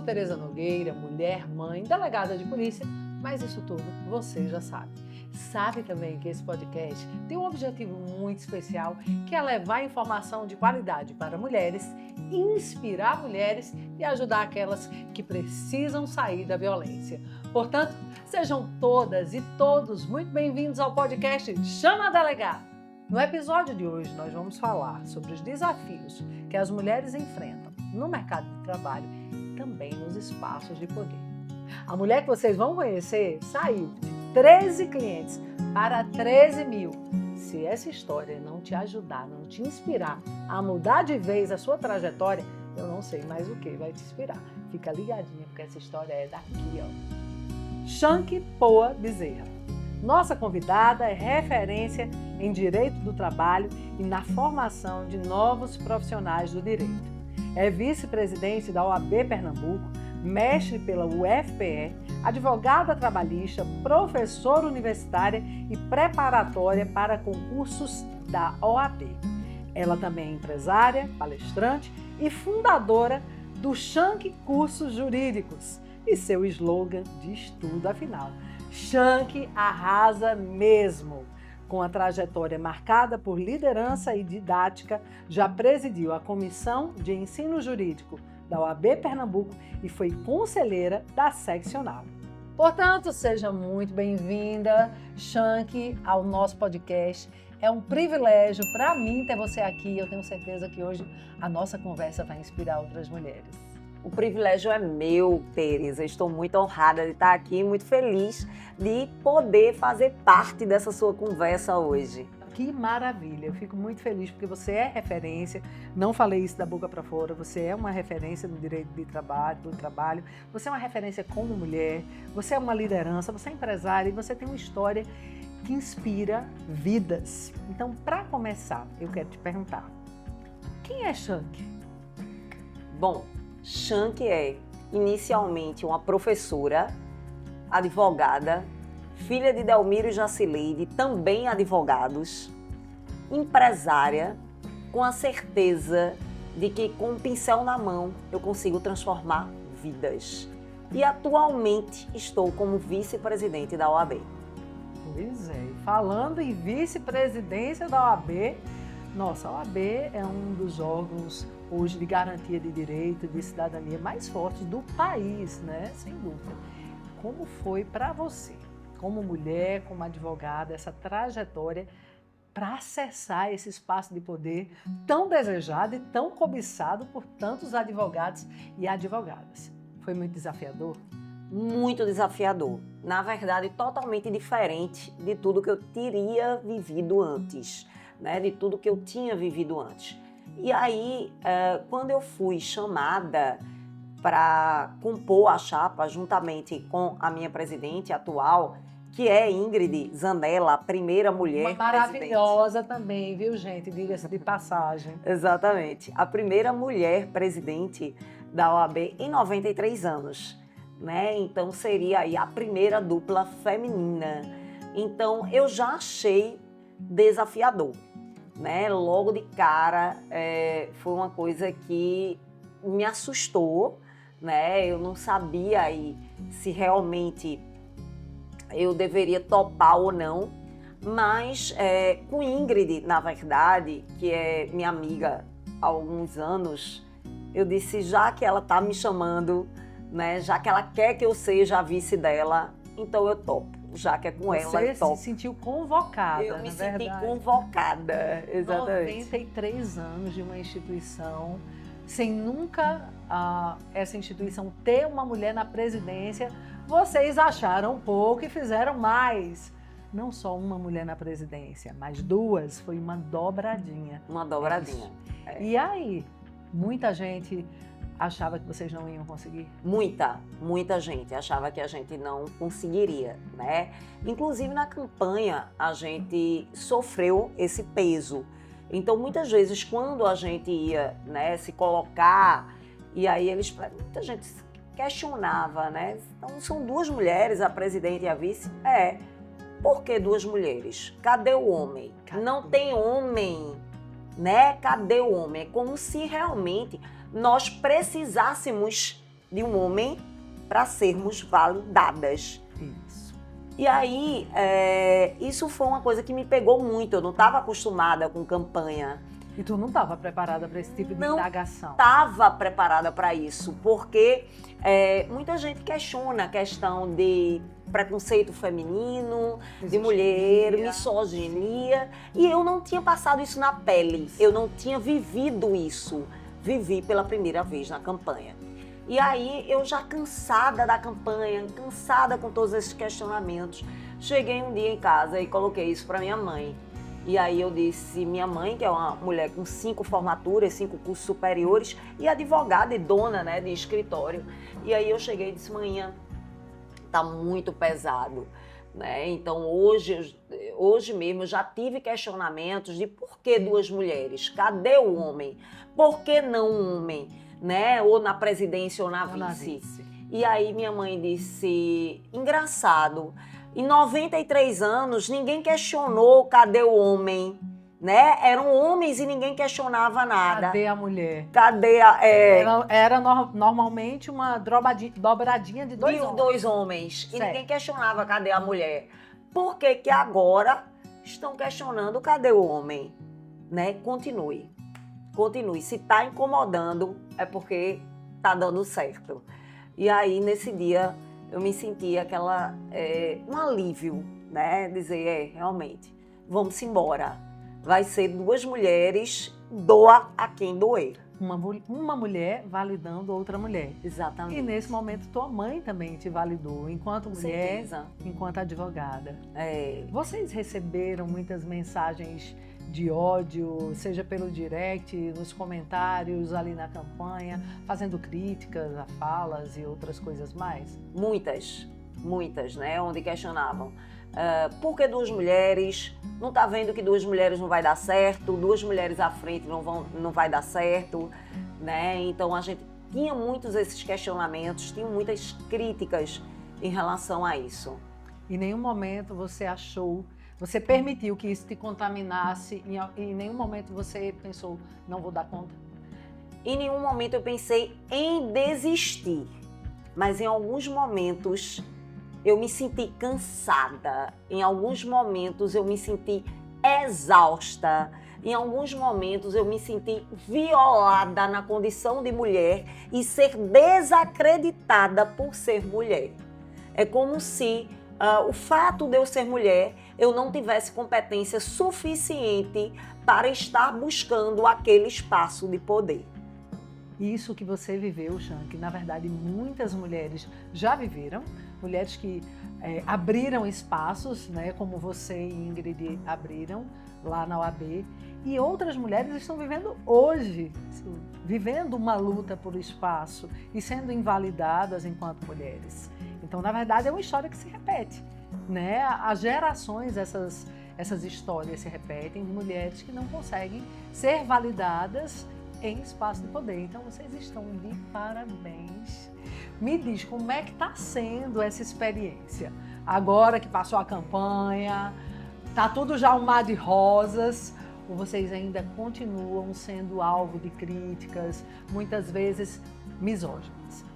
Tereza Nogueira, mulher, mãe, delegada de polícia, mas isso tudo você já sabe. Sabe também que esse podcast tem um objetivo muito especial, que é levar informação de qualidade para mulheres, inspirar mulheres e ajudar aquelas que precisam sair da violência. Portanto, sejam todas e todos muito bem-vindos ao podcast Chama a Delegada. No episódio de hoje, nós vamos falar sobre os desafios que as mulheres enfrentam no mercado de trabalho e também nos espaços de poder. A mulher que vocês vão conhecer saiu de 13 clientes para 13 mil. Se essa história não te ajudar, não te inspirar a mudar de vez a sua trajetória, eu não sei mais o que vai te inspirar. Fica ligadinha, porque essa história é daqui, ó. Shanky Poa Bezerra. Nossa convidada é referência em direito do trabalho e na formação de novos profissionais do direito. É vice-presidente da OAB Pernambuco, mestre pela UFPE, advogada trabalhista, professora universitária e preparatória para concursos da OAB. Ela também é empresária, palestrante e fundadora do Shanky Cursos Jurídicos. E seu slogan diz tudo, afinal. Shanky arrasa mesmo. Com a trajetória marcada por liderança e didática, já presidiu a Comissão de Ensino Jurídico da OAB Pernambuco e foi conselheira da seccional. Portanto, seja muito bem-vinda, Shanky, ao nosso podcast. É um privilégio para mim ter você aqui. Eu tenho certeza que hoje a nossa conversa vai inspirar outras mulheres. O privilégio é meu, Tereza. Estou muito honrada de estar aqui, muito feliz de poder fazer parte dessa sua conversa hoje. Que maravilha! Eu fico muito feliz porque você é referência. Não falei isso da boca para fora. Você é uma referência no direito de trabalho, do trabalho. Você é uma referência como mulher. Você é uma liderança. Você é empresária e você tem uma história que inspira vidas. Então, para começar, eu quero te perguntar: quem é Shanky? Bom, Shanky é inicialmente uma professora, advogada, filha de Delmiro e Jacileide, também advogados, empresária, com a certeza de que com um pincel na mão eu consigo transformar vidas. E atualmente estou como vice-presidente da OAB. Pois é, falando em vice-presidência da OAB, nossa, a OAB é um dos órgãos hoje de garantia de direito e de cidadania mais fortes do país, né? Sem dúvida. Como foi para você, como mulher, como advogada, essa trajetória para acessar esse espaço de poder tão desejado e tão cobiçado por tantos advogados e advogadas? Foi muito desafiador? Muito desafiador. Na verdade, totalmente diferente de tudo que eu teria vivido antes, né? De tudo que eu tinha vivido antes. E aí, quando eu fui chamada para compor a chapa juntamente com a minha presidente atual, que é Ingrid Zanella, a primeira mulher maravilhosa também, viu, gente? Diga-se de passagem. Exatamente. A primeira mulher presidente da OAB em 93 anos, né? Então, seria aí a primeira dupla feminina. Então, eu já achei desafiador, né? Logo de cara, foi uma coisa que me assustou, né? Eu não sabia aí se realmente eu deveria topar ou não, mas com Ingrid, na verdade, que é minha amiga há alguns anos, eu disse, já que ela está me chamando, né? Já que ela quer que eu seja a vice dela, então eu topo. Já que é com ela, eu topo. Você se sentiu convocada, eu me senti convocada, exatamente. 93 anos de uma instituição, sem nunca essa instituição ter uma mulher na presidência, vocês acharam pouco e fizeram mais. Não só uma mulher na presidência, mas duas, foi uma dobradinha. Uma dobradinha. E aí, muita gente achava que vocês não iam conseguir? Muita gente achava que a gente não conseguiria, né? Inclusive na campanha a gente sofreu esse peso. Então muitas vezes quando a gente ia, né, se colocar, e aí muita gente questionava, né? Então são duas mulheres, a presidente e a vice? Por que duas mulheres? Cadê o homem? Não tem homem, né? Cadê o homem? É como se realmente nós precisássemos de um homem para sermos validadas. Isso. E aí, isso foi uma coisa que me pegou muito. Eu não estava acostumada com campanha. E tu não estava preparada para esse tipo de indagação? Não estava preparada para isso, porque muita gente questiona a questão de preconceito feminino, de mulher, misoginia, e eu não tinha passado isso na pele, eu não tinha vivido isso, vivi pela primeira vez na campanha. E aí, eu já cansada da campanha, cansada com todos esses questionamentos, cheguei um dia em casa e coloquei isso para minha mãe. E aí eu disse, minha mãe, que é uma mulher com 5 formaturas, 5 cursos superiores, e advogada e dona, né, de escritório. E aí eu cheguei e disse, manhã, tá muito pesado, né? Então hoje mesmo eu já tive questionamentos de por que 2 mulheres? Cadê o homem? Por que não um homem? Né? Ou na presidência ou na vice. E aí minha mãe disse, engraçado, em 93 anos ninguém questionou cadê o homem, né? Eram homens e ninguém questionava nada. Cadê a mulher? Cadê Era normalmente uma dobradinha de 2 homens. 2 homens. E ninguém questionava cadê a mulher. Por que que agora estão questionando cadê o homem? Né? Continue. Se está incomodando, é porque está dando certo. E aí, nesse dia, eu me senti um alívio, né? Dizer, realmente, vamos embora. Vai ser 2 mulheres, doa a quem doer. Uma mulher validando outra mulher. Exatamente. E nesse momento, tua mãe também te validou, enquanto mulher, enquanto advogada. Vocês receberam muitas mensagens de ódio, seja pelo direct, nos comentários, ali na campanha, fazendo críticas a falas e outras coisas mais? Muitas, né? Onde questionavam. Por que 2 mulheres? Não tá vendo que 2 mulheres não vai dar certo? 2 mulheres à frente não vai dar certo, né? Então a gente tinha muitos esses questionamentos, tinha muitas críticas em relação a isso. Em nenhum momento você permitiu que isso te contaminasse? Em nenhum momento você pensou, não vou dar conta? Em nenhum momento eu pensei em desistir, mas em alguns momentos eu me senti cansada, em alguns momentos eu me senti exausta, em alguns momentos eu me senti violada na condição de mulher e ser desacreditada por ser mulher. É como se o fato de eu ser mulher, eu não tivesse competência suficiente para estar buscando aquele espaço de poder. Isso que você viveu, Chan, que na verdade muitas mulheres já viveram, mulheres que abriram espaços, né, como você e Ingrid abriram lá na OAB, e outras mulheres estão vivendo hoje, vivendo uma luta por espaço e sendo invalidadas enquanto mulheres. Então, na verdade, é uma história que se repete, né? Há gerações essas histórias se repetem, mulheres que não conseguem ser validadas em espaço de poder. Então, vocês estão de parabéns. Me diz, como é que está sendo essa experiência? Agora que passou a campanha, está tudo já um mar de rosas, ou vocês ainda continuam sendo alvo de críticas, muitas vezes misóginas?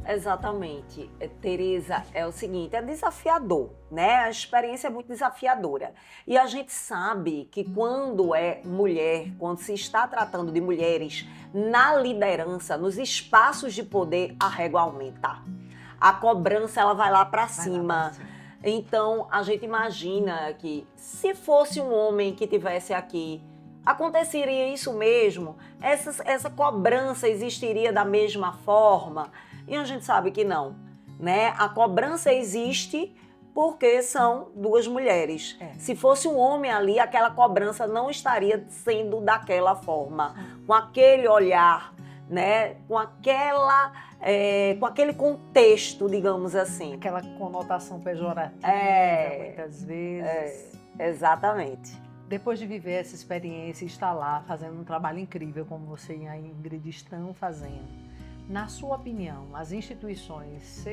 Exatamente, Tereza, é o seguinte, é desafiador, né? A experiência é muito desafiadora. E a gente sabe que quando é mulher, quando se está tratando de mulheres na liderança, nos espaços de poder, a régua aumenta. A cobrança, ela vai lá para cima. Então, a gente imagina que se fosse um homem que tivesse aqui, aconteceria isso mesmo? Essa cobrança existiria da mesma forma? E a gente sabe que não, né? A cobrança existe porque são 2 mulheres. Se fosse um homem ali, aquela cobrança não estaria sendo daquela forma, com aquele olhar, né? Com aquele contexto, digamos assim. Aquela conotação pejorativa, muitas vezes. Exatamente. Depois de viver essa experiência e estar lá fazendo um trabalho incrível, como você e a Ingrid estão fazendo, na sua opinião, as instituições,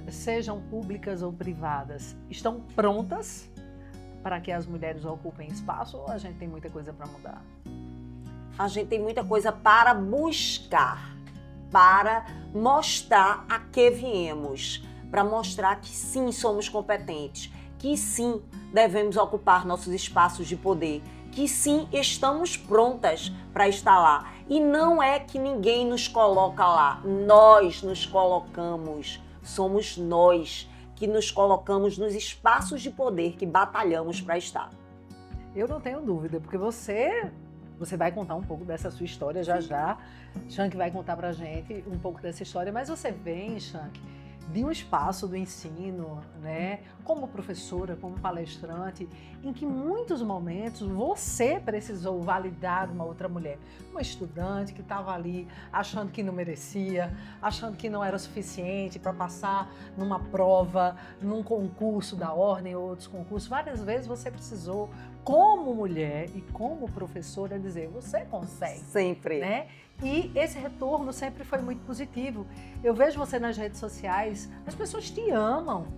sejam públicas ou privadas, estão prontas para que as mulheres ocupem espaço ou a gente tem muita coisa para mudar? A gente tem muita coisa para buscar, para mostrar a que viemos, para mostrar que sim, somos competentes, que sim, devemos ocupar nossos espaços de poder, que sim, estamos prontas para estar lá. E não é que ninguém nos coloca lá, nós nos colocamos, somos nós que nos colocamos nos espaços de poder que batalhamos para estar. Eu não tenho dúvida, porque você vai contar um pouco dessa sua história já já. Shank vai contar pra gente um pouco dessa história, mas você vem, Shank, de um espaço do ensino, né, como professora, como palestrante, em que em muitos momentos você precisou validar uma outra mulher, uma estudante que estava ali achando que não merecia, achando que não era suficiente para passar numa prova, num concurso da ordem ou outros concursos. Várias vezes você precisou, como mulher e como professora, dizer: você consegue. Sempre. Né? E esse retorno sempre foi muito positivo. Eu vejo você nas redes sociais, as pessoas te amam,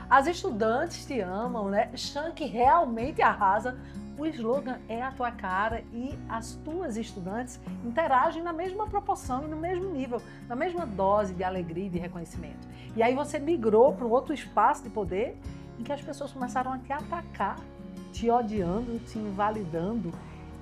as estudantes te amam, né? Shank realmente arrasa. O slogan é a tua cara e as tuas estudantes interagem na mesma proporção e no mesmo nível, na mesma dose de alegria e de reconhecimento. E aí você migrou para um outro espaço de poder em que as pessoas começaram a te atacar, te odiando, te invalidando.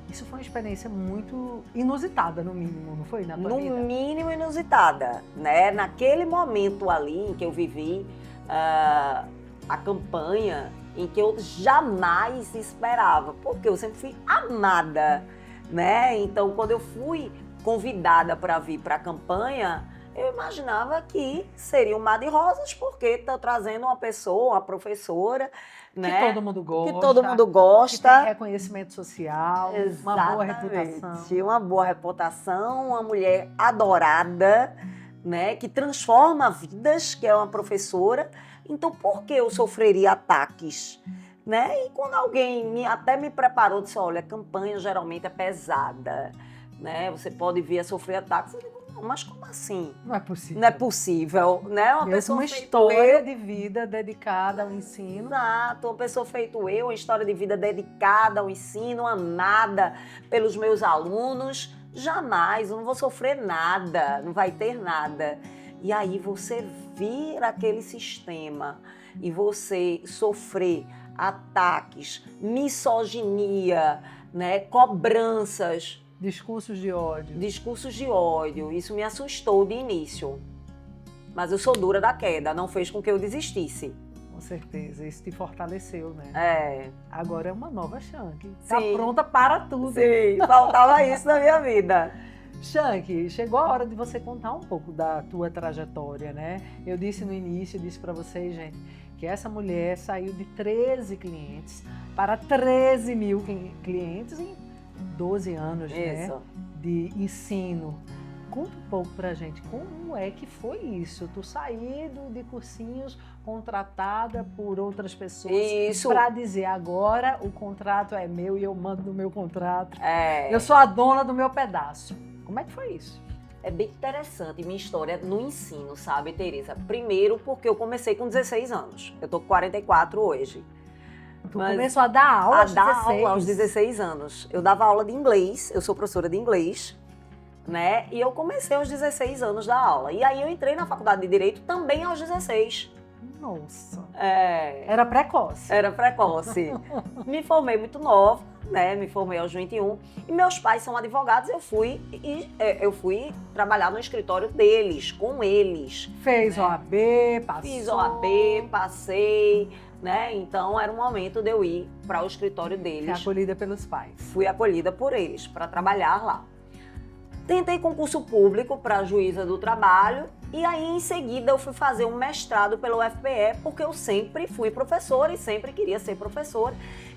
Isso foi uma experiência muito inusitada, no mínimo, não foi, na tua vida? No mínimo inusitada, né? Naquele momento ali em que eu vivi a campanha, em que eu jamais esperava, porque eu sempre fui amada, né? Então, quando eu fui convidada para vir para a campanha, eu imaginava que seria um mar de rosas, porque estou trazendo uma pessoa, uma professora, né? Que todo mundo gosta. Que todo mundo gosta. Que tem reconhecimento social, Exatamente. uma boa reputação. Uma boa reputação, uma mulher adorada, né? Que transforma vidas, que é uma professora. Então, por que eu sofreria ataques? Né? E quando alguém até me preparou, disse: olha, a campanha geralmente é pesada, né? Você pode vir a sofrer ataques. Eu digo: não, mas como assim? Não é possível. Não é possível, né? Uma história de vida dedicada ao ensino. Exato, uma pessoa feito eu, uma história de vida dedicada ao ensino, amada pelos meus alunos. Jamais, eu não vou sofrer nada, não vai ter nada. E aí você vir aquele sistema e você sofrer ataques, misoginia, né, cobranças. Discursos de ódio. Discursos de ódio. Isso me assustou de início. Mas eu sou dura da queda, não fez com que eu desistisse. Com certeza, isso te fortaleceu, né? É. Agora é uma nova Shank. Tá Sim. pronta para tudo. Sim, faltava isso na minha vida. Shank, chegou a hora de você contar um pouco da tua trajetória, né? Eu disse no início, disse para vocês, gente, que essa mulher saiu de 13 clientes para 13 mil clientes em 12 anos, né, de ensino. Conta um pouco pra gente, como é que foi isso? Tu saído de cursinhos, contratada por outras pessoas para dizer: agora o contrato é meu e eu mando no meu contrato. Eu sou a dona do meu pedaço. Como é que foi isso? É bem interessante minha história no ensino, sabe, Tereza? Primeiro porque eu comecei com 16 anos. Eu tô com 44 hoje. Tu começou a dar aula aos 16? A dar aula aos 16 anos. Eu dava aula de inglês, eu sou professora de inglês, né? E eu comecei aos 16 anos da aula. E aí eu entrei na faculdade de Direito também aos 16. Nossa. Era precoce. Era precoce. Me formei muito nova, né? Me formei aos 21. E meus pais são advogados, eu fui trabalhar no escritório deles, com eles. Fez OAB, passou. Fiz OAB, passei, né? Então era o momento de eu ir para o escritório deles. Fui acolhida pelos pais. Fui acolhida por eles para trabalhar lá. Tentei concurso público para juíza do trabalho e aí em seguida eu fui fazer um mestrado pelo UFPE porque eu sempre fui professora e sempre queria ser professora.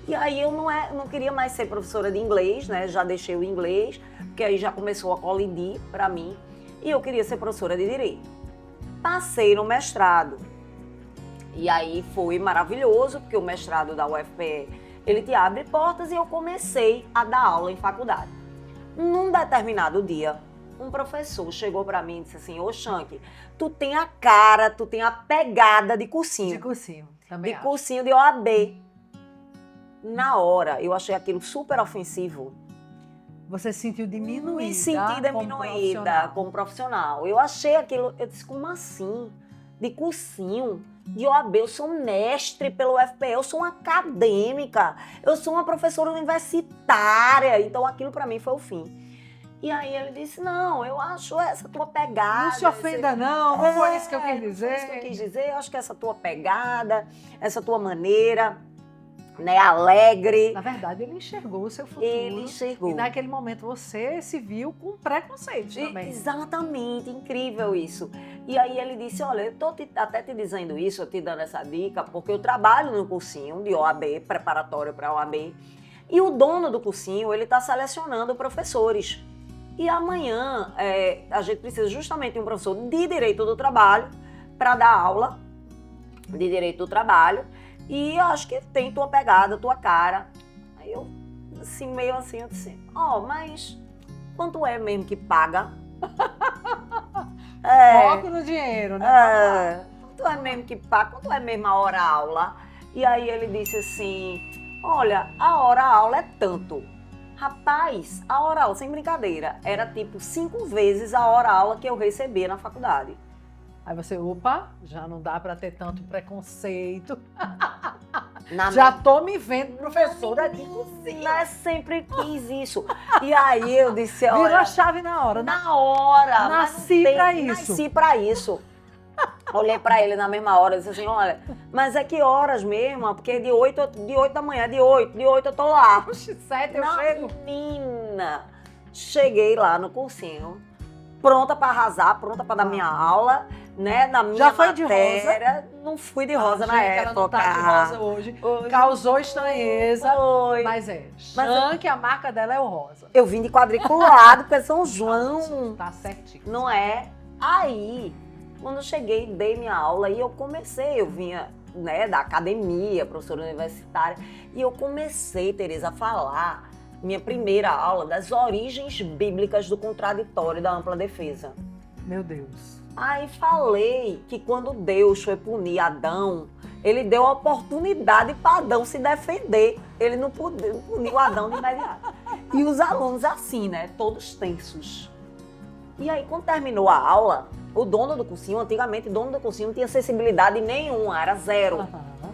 E aí eu não queria mais ser professora de inglês, né? Já deixei o inglês, porque aí já começou a colidir para mim e eu queria ser professora de Direito. Passei no mestrado e aí foi maravilhoso porque o mestrado da UFPE ele te abre portas e eu comecei a dar aula em faculdade. Num determinado dia, um professor chegou para mim e disse assim: ô Shank, tu tem a cara, tu tem a pegada de cursinho. De cursinho, também de cursinho de OAB. Na hora, eu achei aquilo super ofensivo. Você se sentiu diminuída? Me senti diminuída como profissional. Eu achei aquilo, eu disse, como assim? De cursinho, de OAB, eu sou mestre pelo UFPE, eu sou uma acadêmica, eu sou uma professora universitária. Então aquilo para mim foi o fim. E aí ele disse, não, eu acho essa tua pegada... Não se ofenda não foi isso que eu quis dizer. Foi isso que eu quis dizer, eu acho que essa tua pegada, essa tua maneira, né, alegre... Na verdade, ele enxergou o seu futuro. Ele enxergou. E naquele momento você se viu com preconceito também. Exatamente, incrível isso. E aí ele disse, olha, eu tô até te dizendo isso, eu te dando essa dica, porque eu trabalho no cursinho de OAB, preparatório para OAB, e o dono do cursinho, ele está selecionando professores. E amanhã a gente precisa justamente de um professor de Direito do Trabalho para dar aula de Direito do Trabalho. E eu acho que tem tua pegada, tua cara. Aí eu, assim, meio assim, eu disse, mas quanto é mesmo que paga? Foco no dinheiro, né? Quanto é mesmo que paga? Quanto é mesmo a hora-aula? E aí ele disse assim, olha, a hora-aula é tanto. Rapaz, a hora-aula, sem brincadeira, era tipo 5 vezes a hora-aula que eu recebia na faculdade. Aí você, opa, já não dá para ter tanto preconceito. Já tô me vendo professora de cursinho. Mas sempre quis isso. E aí eu disse, olha... Virou a chave na hora. Na hora. Nasci pra isso. Nasci pra isso. Olhei pra ele na mesma hora e disse assim, olha, mas é que horas mesmo? Porque de 8 da manhã, de 8 eu tô lá. 7 eu chego. Menina, cheguei lá no cursinho, pronta pra arrasar, pronta pra dar minha aula, né, na minha Já foi matéria. de rosa? Não fui de rosa na época. Ela não tá de rosa hoje. Causou estranheza. Foi. Mas Shank, a marca dela é o rosa. Eu vim de quadriculado, porque São João. Tá certinho. Não é? Aí... Quando eu cheguei, dei minha aula e eu vinha, né, da academia, professora universitária, e eu comecei, Tereza, a falar, minha primeira aula, das origens bíblicas do contraditório da ampla defesa. Meu Deus. Aí falei que quando Deus foi punir Adão, ele deu a oportunidade para Adão se defender. Ele não puniu Adão de imediato. E os alunos assim, né, todos tensos. E aí, quando terminou a aula, o dono do cursinho, antigamente, o dono do cursinho não tinha acessibilidade nenhuma, era zero. Uhum.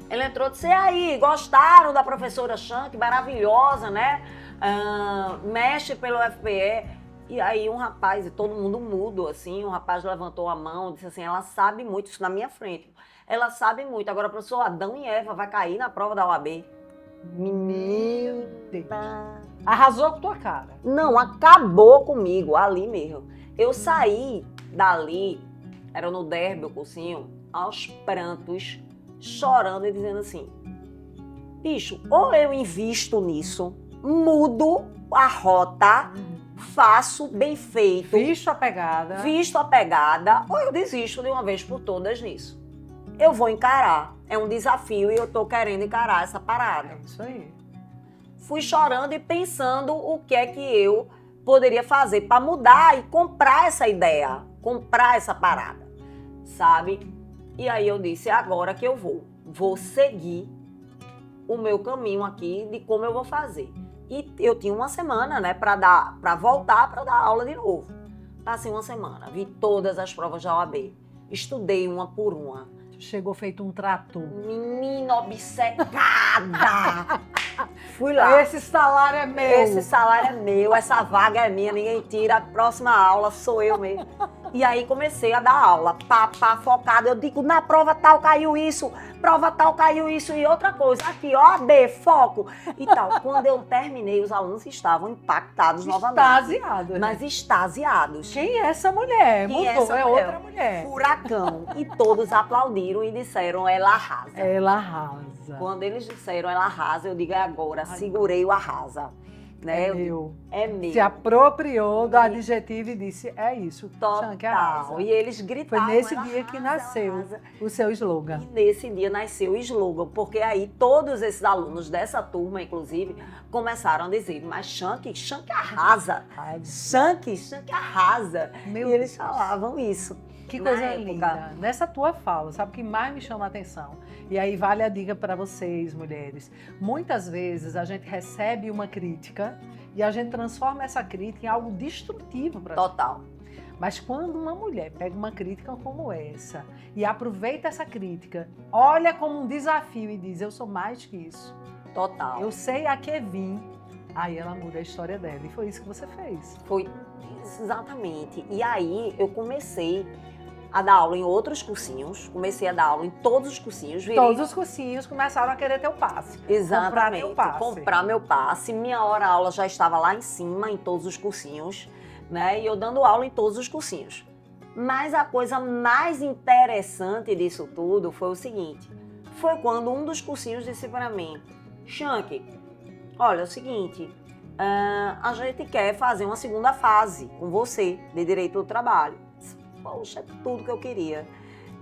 Ele entrou e disse, e aí, gostaram da professora Shank, maravilhosa, né? Mexe pelo UFPE. E aí um rapaz, e todo mundo mudo, assim, um rapaz levantou a mão, disse assim, ela sabe muito, isso na minha frente. Ela sabe muito. Agora, professor, Adão e Eva vai cair na prova da OAB. Meu Deus. Arrasou com tua cara. Não, acabou comigo, ali mesmo. Eu saí dali, era no derby o cursinho, aos prantos, chorando e dizendo assim, bicho, ou eu invisto nisso, mudo a rota, faço bem feito. Visto a pegada, ou eu desisto de uma vez por todas nisso. Eu vou encarar, é um desafio e eu tô querendo encarar essa parada. É isso aí. Fui chorando e pensando o que é que eu poderia fazer para mudar e comprar essa ideia, comprar essa parada, sabe? E aí eu disse, é agora que eu vou seguir o meu caminho aqui de como eu vou fazer. E eu tinha uma semana, né, para voltar para dar aula de novo. Passei uma semana, vi todas as provas da OAB, estudei uma por uma. Chegou feito um trator. Menina obcecada! Fui lá. Esse salário é meu. Esse salário é meu, essa vaga é minha, ninguém tira. A próxima aula sou eu mesmo. E aí comecei a dar aula, focada. Eu digo, na prova tal caiu isso, prova tal caiu isso e outra coisa. Aqui, OAB, foco e tal. Quando eu terminei, os alunos estavam impactados novamente. Extasiados. Mas extasiados. Quem é essa mulher? Quem é Mudou, essa é mulher? outra mulher. Furacão. E todos aplaudiram e disseram, ela arrasa. Ela arrasa. Quando eles disseram, ela arrasa, eu digo, é agora, segurei o arrasa. Né? É meu. É meu. Se apropriou do adjetivo e disse, é isso. Shank arrasa. Total. E eles gritavam. Foi nesse ela dia que arrasa, nasceu arrasa. o seu slogan. E nesse dia nasceu o slogan, porque aí todos esses alunos dessa turma, inclusive, começaram a dizer, mas Shank arrasa. Shank arrasa. Meu e eles Deus. falavam isso. Que Na coisa época. linda. Nessa tua fala, sabe o que mais me chama a atenção? E aí vale a dica para vocês, mulheres. Muitas vezes a gente recebe uma crítica e a gente transforma essa crítica em algo destrutivo para gente. Total. Mas quando uma mulher pega uma crítica como essa e aproveita essa crítica, olha como um desafio e diz, eu sou mais que isso. Total. Eu sei a que vim. Aí ela muda a história dela. E foi isso que você fez. Foi exatamente. E aí eu comecei a dar aula em outros cursinhos, comecei a dar aula em todos os cursinhos. Todos os cursinhos começaram a querer teu passe. Exatamente. Comprar meu passe. Minha hora-aula já estava lá em cima, em todos os cursinhos, né? E eu dando aula em todos os cursinhos. Mas a coisa mais interessante disso tudo foi o seguinte. Foi quando um dos cursinhos disse para mim, Shanky, olha, é o seguinte, a gente quer fazer uma segunda fase com você, de Direito do Trabalho. Poxa, é tudo que eu queria.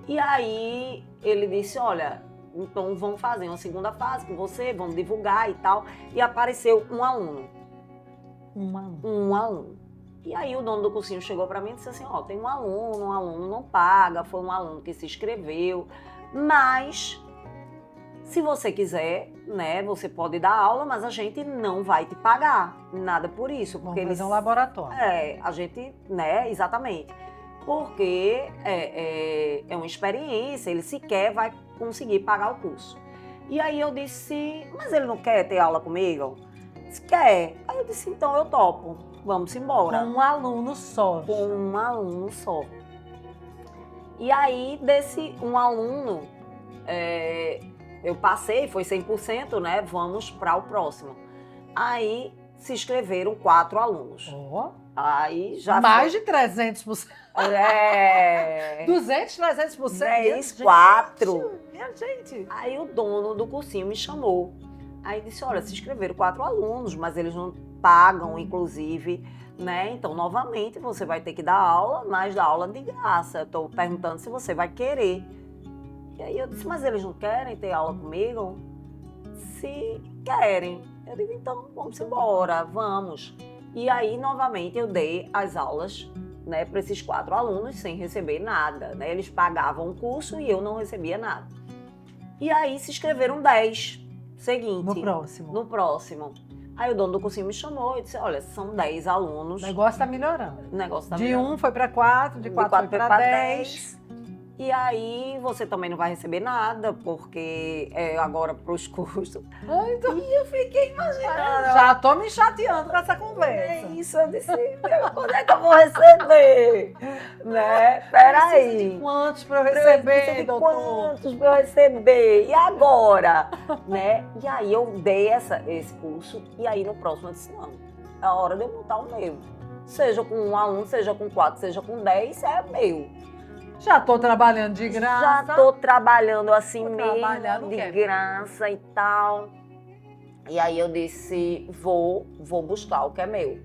E aí ele disse, olha, então vamos fazer uma segunda fase com você, vamos divulgar e tal. E apareceu um aluno. Um aluno. E aí o dono do cursinho chegou para mim e disse assim, ó, tem um aluno não paga, foi um aluno que se inscreveu, mas se você quiser, né, você pode dar aula, mas a gente não vai te pagar nada por isso. Porque vamos fazer um laboratório. A gente, né, exatamente. Porque é uma experiência, ele sequer vai conseguir pagar o curso. E aí eu disse, mas ele não quer ter aula comigo? Disse, quer. Aí eu disse, então eu topo, vamos embora. Com um aluno só. Com um aluno só. E aí, desse um aluno, eu passei, foi 100%, né? Vamos para o próximo. Aí se inscreveram 4 alunos. Oh. Aí já mais de 300%. 200, 300%. 10, 4. Minha gente. Aí o dono do cursinho me chamou. Aí disse, olha, se inscreveram 4 alunos, mas eles não pagam, inclusive, né? Então, novamente, você vai ter que dar aula, mas dar aula de graça. Eu tô perguntando se você vai querer. E aí eu disse, mas eles não querem ter aula comigo? Se querem. Eu digo, então, vamos embora, vamos. E aí, novamente, eu dei as aulas, né, para esses 4 alunos sem receber nada, né? Eles pagavam o curso e eu não recebia nada. E aí se inscreveram 10. Seguinte. No próximo. Aí o dono do cursinho me chamou e disse, olha, são 10 alunos. O negócio tá melhorando. De 1 foi para 4, de 4 foi para 10. E aí você também não vai receber nada, porque é agora para os custos. Então... E eu fiquei imaginando. Já tô me chateando com essa conversa. É isso, eu disse, quando é que eu vou receber? Né? Peraí. De quantos para eu receber, doutor? Quantos para eu receber? E agora? Né? E aí eu dei esse curso, e aí no próximo eu disse, não, é a hora de eu montar o meu. Seja com um aluno, seja com 4, seja com 10, é meu. Já tô trabalhando de graça. Já tô trabalhando assim mesmo, de quer. graça e tal. E aí eu disse, vou buscar o que é meu,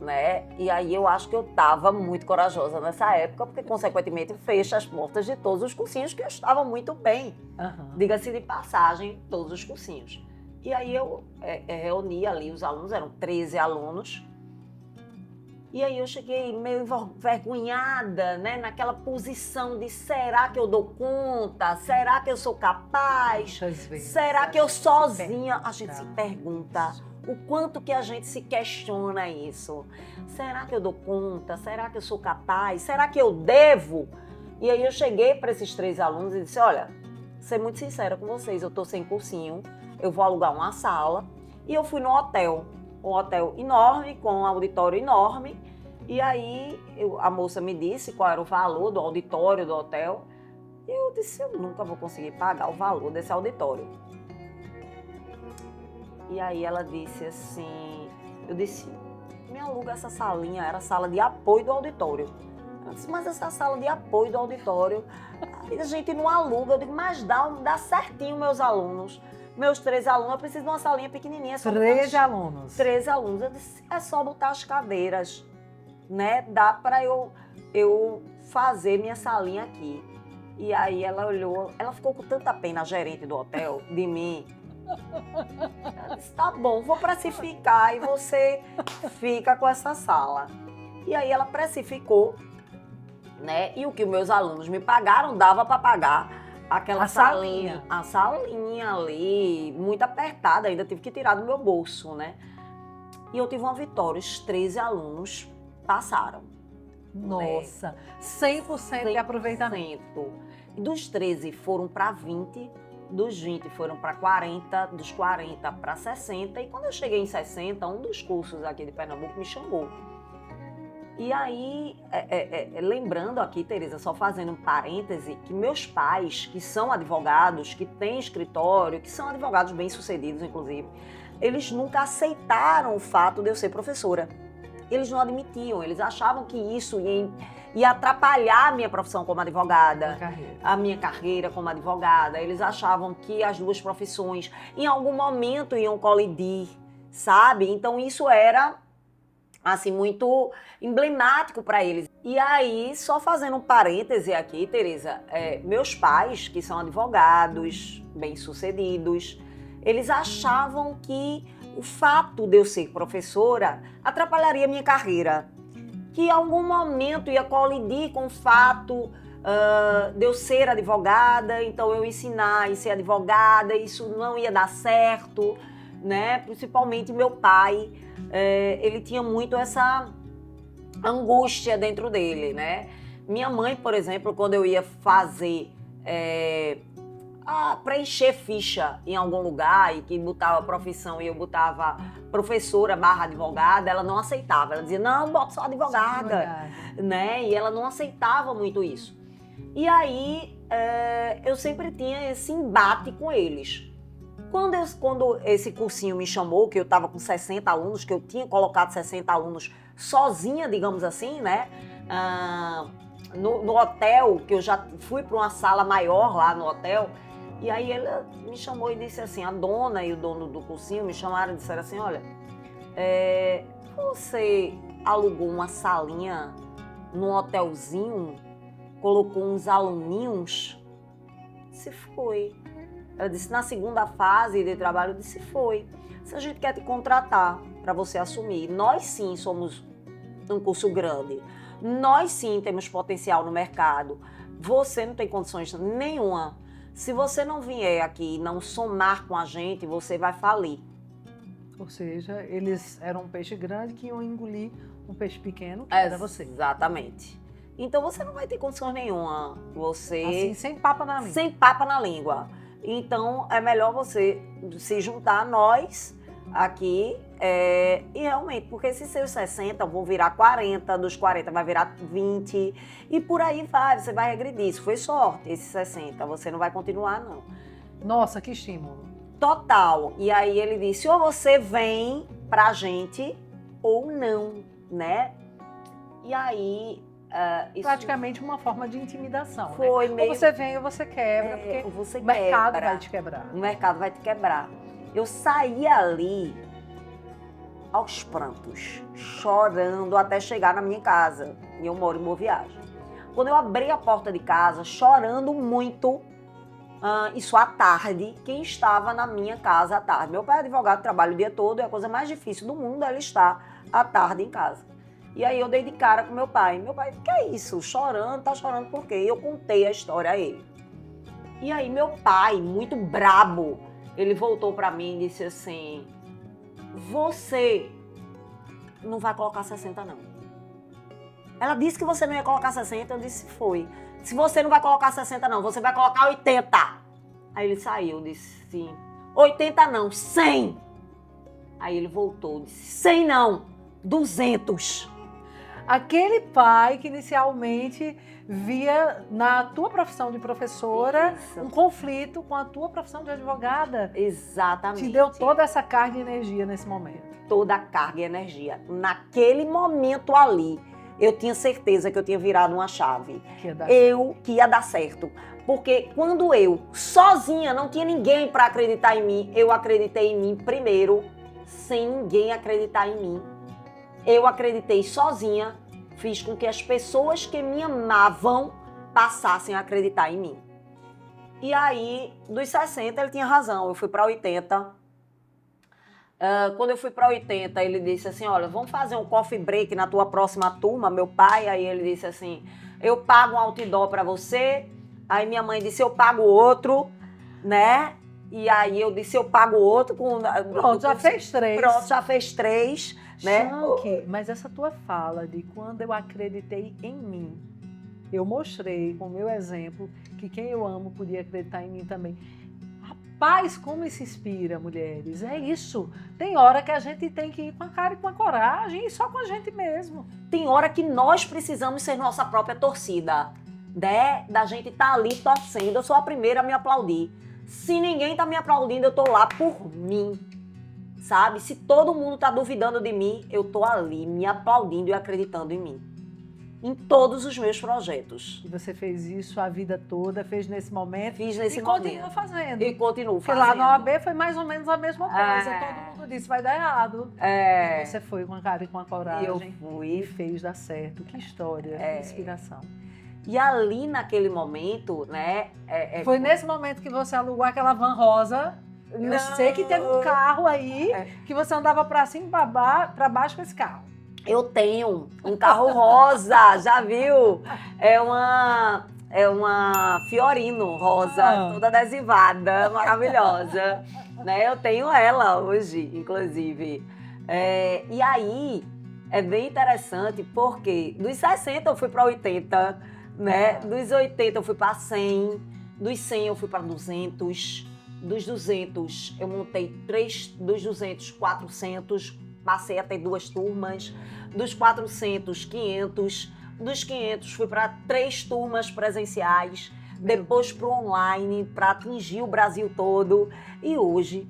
né? E aí eu acho que eu tava muito corajosa nessa época, porque consequentemente fecha as portas de todos os cursinhos, que eu estava muito bem. Diga-se de passagem, todos os cursinhos. E aí eu reuni ali os alunos, eram 13 alunos. E aí eu cheguei meio envergonhada, né? Naquela posição de será que eu dou conta? Será que eu sou capaz? Será que eu sozinha? A gente se pergunta o quanto que a gente se questiona isso. Será que eu dou conta? Será que eu sou capaz? Será que eu devo? E aí eu cheguei para esses 3 alunos e disse, olha, vou ser muito sincera com vocês, eu tô sem cursinho, eu vou alugar uma sala. E eu fui no hotel. Um hotel enorme, com um auditório enorme. E aí a moça me disse qual era o valor do auditório do hotel. E eu disse, eu nunca vou conseguir pagar o valor desse auditório. E aí ela disse assim, eu disse, me aluga essa salinha, era a sala de apoio do auditório. Ela disse, mas essa sala de apoio do auditório, a gente não aluga. Eu digo, mas dá certinho meus alunos. Meus 13 alunos, eu preciso de uma salinha pequenininha. 13 alunos. 13 alunos. Eu disse, é só botar as cadeiras, né? Dá para eu fazer minha salinha aqui. E aí ela olhou, ela ficou com tanta pena, a gerente do hotel, de mim. Ela disse, tá bom, vou precificar e você fica com essa sala. E aí ela precificou né? E o que os meus alunos me pagaram, dava para pagar aquela salinha. A salinha ali, muito apertada, ainda tive que tirar do meu bolso, né? E eu tive uma vitória, os 13 alunos passaram. Nossa, 100% de aproveitamento. E dos 13 foram para 20, dos 20 foram para 40, dos 40 para 60. E quando eu cheguei em 60, um dos cursos aqui de Pernambuco me chamou. E aí, lembrando aqui, Tereza, só fazendo um parêntese, que meus pais, que são advogados, que têm escritório, que são advogados bem-sucedidos, inclusive, eles nunca aceitaram o fato de eu ser professora. Eles não admitiam, eles achavam que isso ia atrapalhar a minha profissão como advogada, a minha carreira como advogada. Eles achavam que as duas profissões, em algum momento, iam colidir, sabe? Então, isso era assim, muito emblemático para eles. E aí, só fazendo um parêntese aqui, Tereza, meus pais, que são advogados, bem-sucedidos, eles achavam que o fato de eu ser professora atrapalharia minha carreira, que em algum momento ia colidir com o fato de eu ser advogada, então eu ensinar e ser advogada, isso não ia dar certo, né? Principalmente meu pai, ele tinha muito essa angústia dentro dele, né? Minha mãe, por exemplo, quando eu ia fazer preencher ficha em algum lugar e que botava profissão e eu botava professora / advogada, ela não aceitava. Ela dizia, não, bota só advogada, né? E ela não aceitava muito isso. E aí, eu sempre tinha esse embate com eles. Quando esse cursinho me chamou, que eu estava com 60 alunos, que eu tinha colocado 60 alunos sozinha, digamos assim, né? No hotel, que eu já fui para uma sala maior lá no hotel, e aí ela me chamou e disse assim, a dona e o dono do cursinho me chamaram e disseram assim, olha, você alugou uma salinha num hotelzinho, colocou uns aluninhos? Se foi. Ela disse, na segunda fase de trabalho, eu disse, foi. Se a gente quer te contratar para você assumir, nós sim somos um curso grande, nós sim temos potencial no mercado, você não tem condições nenhuma. Se você não vier aqui e não somar com a gente, você vai falir. Ou seja, eles eram um peixe grande que iam engolir um peixe pequeno, que era você. Exatamente. Então você não vai ter condições nenhuma. Você... Assim, sem papa na língua. Sem papa na língua. Então é melhor você se juntar a nós aqui e realmente, porque esses seus 60 vão virar 40, dos 40 vai virar 20 e por aí vai, você vai regredir. Isso foi sorte, esses 60, você não vai continuar não. Nossa, que estímulo. Total. E aí ele disse, ou você vem pra gente ou não, né? E aí... isso praticamente uma forma de intimidação, foi, né? meio... Ou você vem ou você quebra, porque você o mercado vai te quebrar. O mercado vai te quebrar. Eu saí ali aos prantos, chorando até chegar na minha casa. E eu moro em Boa Viagem. Quando eu abri a porta de casa, chorando muito, isso à tarde, quem estava na minha casa à tarde? Meu pai é advogado, trabalha o dia todo, e a coisa mais difícil do mundo é ele estar à tarde em casa. E aí eu dei de cara com meu pai. Meu pai, o que é isso? Chorando, tá chorando por quê? E eu contei a história a ele. E aí meu pai, muito brabo, ele voltou pra mim e disse assim, você não vai colocar 60 não. Ela disse que você não ia colocar 60, eu disse foi. Se você não vai colocar 60 não, você vai colocar 80. Aí ele saiu, disse sim. 80 não, 100. Aí ele voltou, disse 100 não, 200. Aquele pai que inicialmente via na tua profissão de professora um conflito com a tua profissão de advogada. Exatamente. Te deu toda essa carga e energia nesse momento. Toda a carga e energia. Naquele momento ali, eu tinha certeza que eu tinha virado uma chave. Que ia dar certo. Porque quando eu, sozinha, não tinha ninguém para acreditar em mim, eu acreditei em mim primeiro, sem ninguém acreditar em mim. Eu acreditei sozinha, fiz com que as pessoas que me amavam passassem a acreditar em mim. E aí, dos 60, ele tinha razão, eu fui para 80. Quando eu fui para 80, ele disse assim, olha, vamos fazer um coffee break na tua próxima turma, meu pai. Aí ele disse assim, eu pago um outdoor para você. Aí minha mãe disse, eu pago outro, né? E aí eu disse, eu pago outro. Pronto, já fez 3. Pronto, já fez 3, né? Shanky, mas essa tua fala de quando eu acreditei em mim, eu mostrei com o meu exemplo que quem eu amo podia acreditar em mim também. Rapaz, como isso inspira, mulheres. É isso. Tem hora que a gente tem que ir com a cara e com a coragem e só com a gente mesmo. Tem hora que nós precisamos ser nossa própria torcida, né? Da gente estar ali torcendo. Eu sou a primeira a me aplaudir. Se ninguém tá me aplaudindo, eu tô lá por mim, sabe? Se todo mundo tá duvidando de mim, eu tô ali me aplaudindo e acreditando em mim. Em todos os meus projetos. E você fez isso a vida toda, fez nesse momento. Fiz nesse momento. E continua fazendo. E continuo Porque fazendo. lá na OAB foi mais ou menos a mesma coisa. Todo mundo disse, vai dar errado. E você foi com a cara e com a coragem. E eu fui. E fez dar certo. Que história, que inspiração. E ali naquele momento, né? Foi nesse momento que você alugou aquela van rosa. Eu sei que teve um carro aí que você andava pra cima e pra baixo com esse carro. Eu tenho um carro rosa, já viu? É uma Fiorino rosa, toda adesivada, maravilhosa. Né? Eu tenho ela hoje, inclusive. E aí, é bem interessante, porque dos 60 eu fui para 80, né? Dos 80 eu fui para 100, dos 100 eu fui para 200, dos 200 eu montei 3, dos 200, 400, passei a ter 2 turmas, dos 400, 500, dos 500 fui para 3 turmas presenciais, depois para o online, para atingir o Brasil todo, e hoje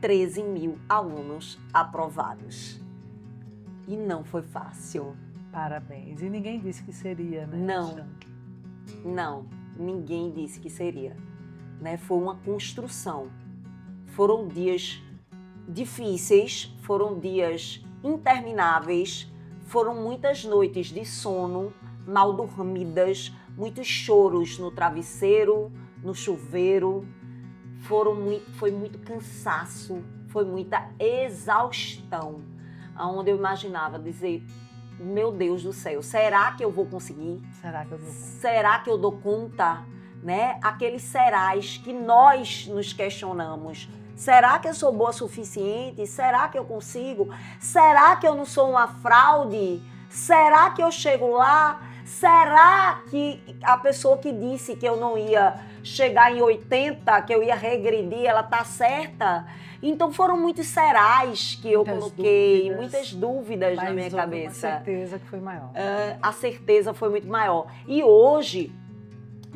13 mil alunos aprovados. E não foi fácil. Parabéns. E ninguém disse que seria, né? Não, ninguém disse que seria. Né? Foi uma construção. Foram dias difíceis, foram dias intermináveis, foram muitas noites de sono, mal dormidas, muitos choros no travesseiro, no chuveiro, foi muito cansaço, foi muita exaustão, onde eu imaginava dizer, meu Deus do céu, será que eu vou conseguir? Será que eu dou conta? Né? Aqueles serais que nós nos questionamos. Será que eu sou boa o suficiente? Será que eu consigo? Será que eu não sou uma fraude? Será que eu chego lá? Será que a pessoa que disse que eu não ia chegar em 80, que eu ia regredir, ela tá certa? Então foram muitos serais que eu coloquei, muitas dúvidas na minha cabeça. A certeza que foi maior. A certeza foi muito maior. E hoje,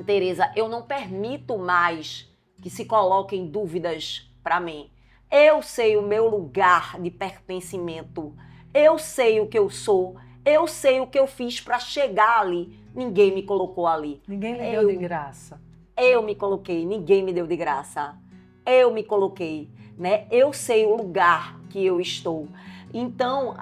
Tereza, eu não permito mais que se coloquem dúvidas para mim. Eu sei o meu lugar de pertencimento. Eu sei o que eu sou. Eu sei o que eu fiz para chegar ali. Ninguém me colocou ali. Ninguém me deu de graça. Eu me coloquei. Ninguém me deu de graça. Eu me coloquei, né? Eu sei o lugar que eu estou. Então,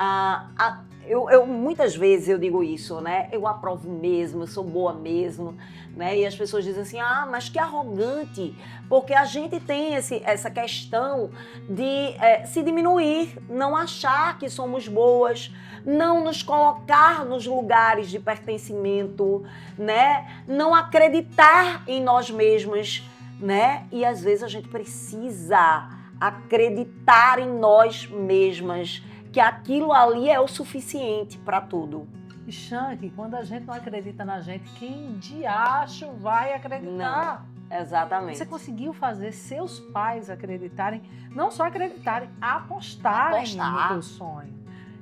eu muitas vezes eu digo isso, né? Eu aprovo mesmo, eu sou boa mesmo, né? E as pessoas dizem assim, mas que arrogante, porque a gente tem essa questão de se diminuir, não achar que somos boas, não nos colocar nos lugares de pertencimento, né? Não acreditar em nós mesmos, né? E às vezes a gente precisa acreditar em nós mesmas, que aquilo ali é o suficiente para tudo. E Shanky, quando a gente não acredita na gente, quem de acho vai acreditar? Não, exatamente. Você conseguiu fazer seus pais acreditarem, não só acreditarem, apostarem no teu sonho.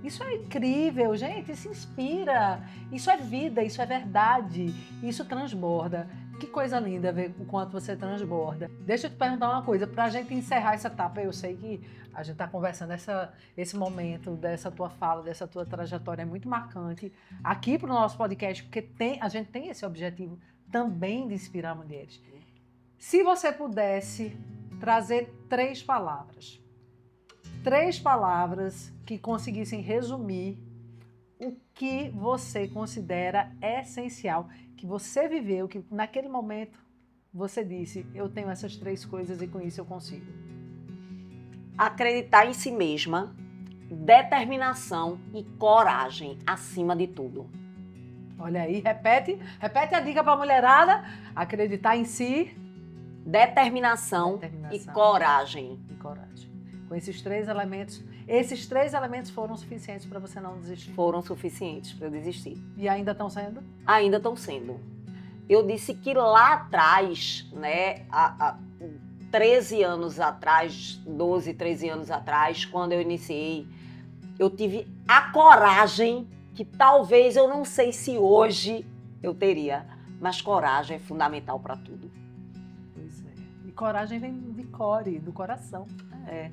Isso é incrível, gente, isso inspira, isso é vida, isso é verdade, isso transborda. Que coisa linda ver o quanto você transborda. Deixa eu te perguntar uma coisa, para a gente encerrar essa etapa, eu sei que a gente está conversando esse momento dessa tua fala, dessa tua trajetória é muito marcante aqui para o nosso podcast, porque a gente tem esse objetivo também de inspirar mulheres. Se você pudesse trazer 3 palavras que conseguissem resumir o que você considera essencial, que você viveu, que naquele momento você disse, eu tenho essas 3 coisas e com isso eu consigo. Acreditar em si mesma, determinação e coragem acima de tudo. Olha aí, repete a dica para a mulherada: acreditar em si, Determinação e coragem. E coragem. Com esses três elementos foram suficientes para você não desistir. Foram suficientes para eu desistir. E ainda estão sendo? Ainda estão sendo. Eu disse que lá atrás, né, há 13 anos atrás, 12, 13 anos atrás, quando eu iniciei, eu tive a coragem que talvez eu não sei se hoje eu teria, mas coragem é fundamental para tudo. Pois é. E coragem vem de core, do coração.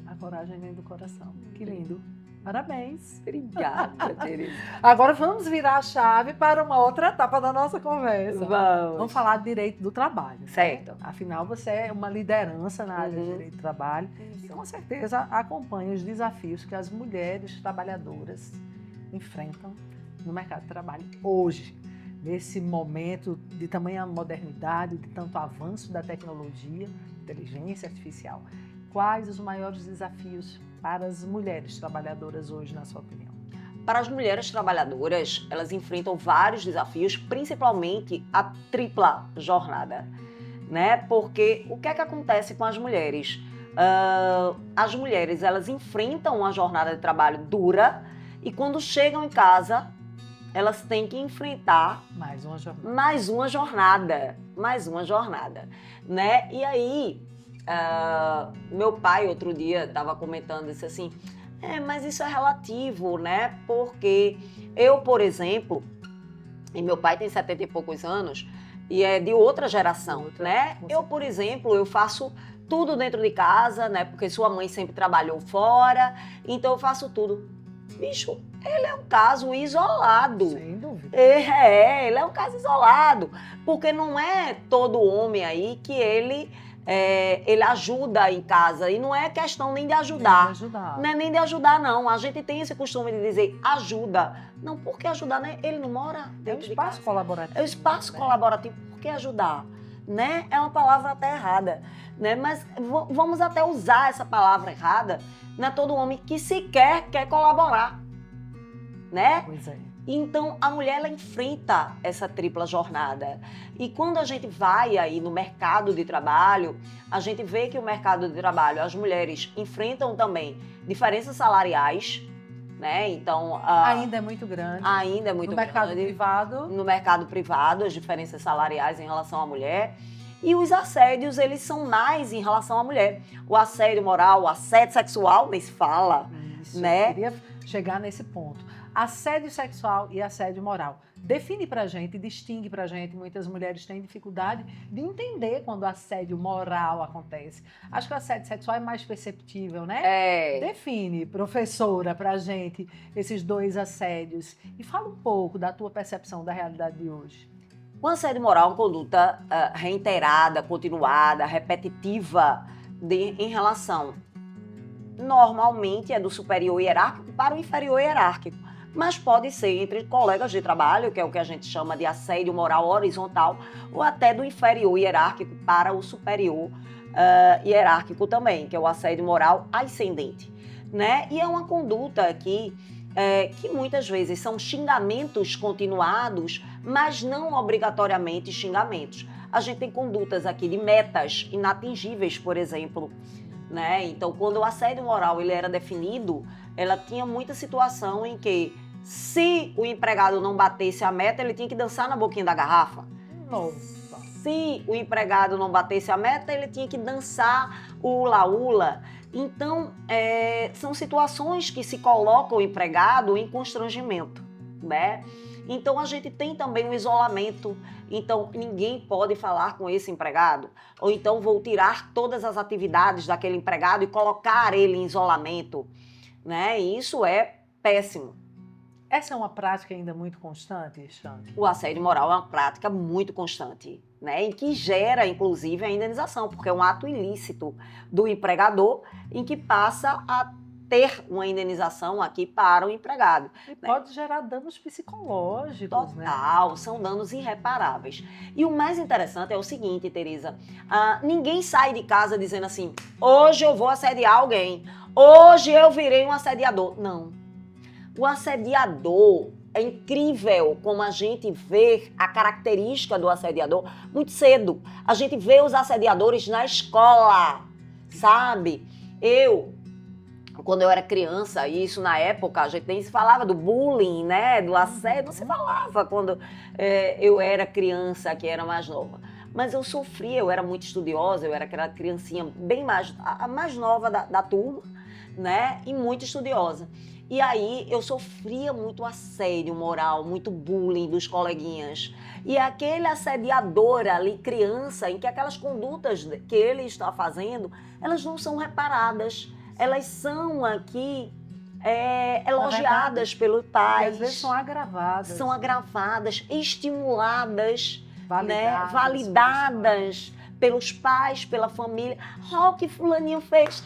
A coragem vem do coração. Que lindo. Parabéns. Obrigada, Tereza. Agora vamos virar a chave para uma outra etapa da nossa conversa. Vamos falar de direito do trabalho. Certo. Né? Afinal, você é uma liderança na área de direito do trabalho e com certeza acompanha os desafios que as mulheres trabalhadoras enfrentam no mercado de trabalho hoje, nesse momento de tamanha modernidade, de tanto avanço da tecnologia, inteligência artificial. Quais os maiores desafios para as mulheres trabalhadoras hoje, na sua opinião? Para as mulheres trabalhadoras, elas enfrentam vários desafios, principalmente a tripla jornada, né? Porque o que é que acontece com as mulheres? As mulheres, elas enfrentam uma jornada de trabalho dura e quando chegam em casa, elas têm que enfrentar mais uma jornada, né? E aí, meu pai outro dia estava comentando, disse assim, mas isso é relativo, né? Porque eu, por exemplo, e meu pai tem 70 e poucos anos e é de outra geração, né? Eu, por exemplo, eu faço tudo dentro de casa, né? Porque sua mãe sempre trabalhou fora, então eu faço tudo. Bicho, ele é um caso isolado. Sem dúvida. Ele é um caso isolado, porque não é todo homem aí que ele ajuda em casa, e não é questão nem de ajudar. Não é nem de ajudar, não. A gente tem esse costume de dizer ajuda. Não, por que ajudar, né? Ele não mora dentro de casa. É o espaço colaborativo. É o espaço colaborativo. Por que ajudar? Né? É uma palavra até errada, né? Mas vamos até usar essa palavra errada. Não é todo homem que sequer quer colaborar, né? Pois é. Então, a mulher, ela enfrenta essa tripla jornada. E quando a gente vai aí no mercado de trabalho, a gente vê que o mercado de trabalho, as mulheres enfrentam também diferenças salariais, né? Então, ainda é muito grande. Ainda é muito grande. No mercado privado? No mercado privado, as diferenças salariais em relação à mulher. E os assédios, eles são mais em relação à mulher. O assédio moral, o assédio sexual, nem se fala, Isso, né? Eu queria chegar nesse ponto. Assédio sexual e assédio moral. Define pra gente, distingue pra gente. Muitas mulheres têm dificuldade de entender quando o assédio moral acontece. Acho que o assédio sexual é mais perceptível, né? Define, professora, pra gente esses dois assédios. E fala um pouco da tua percepção da realidade de hoje. O assédio moral é uma conduta reiterada, continuada, repetitiva em relação, normalmente, é do superior hierárquico para o inferior hierárquico, mas pode ser entre colegas de trabalho, que é o que a gente chama de assédio moral horizontal, ou até do inferior hierárquico para o superior hierárquico também, que é o assédio moral ascendente, né? E é uma conduta que muitas vezes são xingamentos continuados, mas não obrigatoriamente xingamentos. A gente tem condutas aqui de metas inatingíveis, por exemplo, né? Então, quando o assédio moral ele era definido, ela tinha muita situação em que, se o empregado não batesse a meta, ele tinha que dançar na boquinha da garrafa. Nossa. Se o empregado não batesse a meta, ele tinha que dançar o ula-ula. Então, são situações que se colocam o empregado em constrangimento, né? Então, a gente tem também o isolamento. Então, ninguém pode falar com esse empregado. Ou então, vou tirar todas as atividades daquele empregado e colocar ele em isolamento, né? E isso é péssimo. Essa é uma prática ainda muito constante, Xande? O assédio moral é uma prática muito constante, né? E que gera, inclusive, a indenização, porque é um ato ilícito do empregador em que passa a ter uma indenização aqui para o empregado. E pode gerar danos psicológicos, né? Total, são danos irreparáveis. E o mais interessante é o seguinte, Tereza, ninguém sai de casa dizendo assim, hoje eu vou assediar alguém, hoje eu virei um assediador. Não. O assediador, é incrível como a gente vê a característica do assediador muito cedo. A gente vê os assediadores na escola, sabe? Quando eu era criança, e isso na época, a gente nem se falava do bullying, né? Do assédio, não se falava quando eu era criança, que era mais nova. Mas eu sofria, eu era muito estudiosa, eu era aquela criancinha bem a mais nova da turma, né? E muito estudiosa. E aí eu sofria muito assédio moral, muito bullying dos coleguinhas. E aquele assediador ali, criança, em que aquelas condutas que ele está fazendo, elas não são reparadas. Elas são aqui elogiadas pelos pais. E às vezes são agravadas. São agravadas, estimuladas, validadas, né? Validadas pelos pais, pela família. Olha o que fulaninho fez.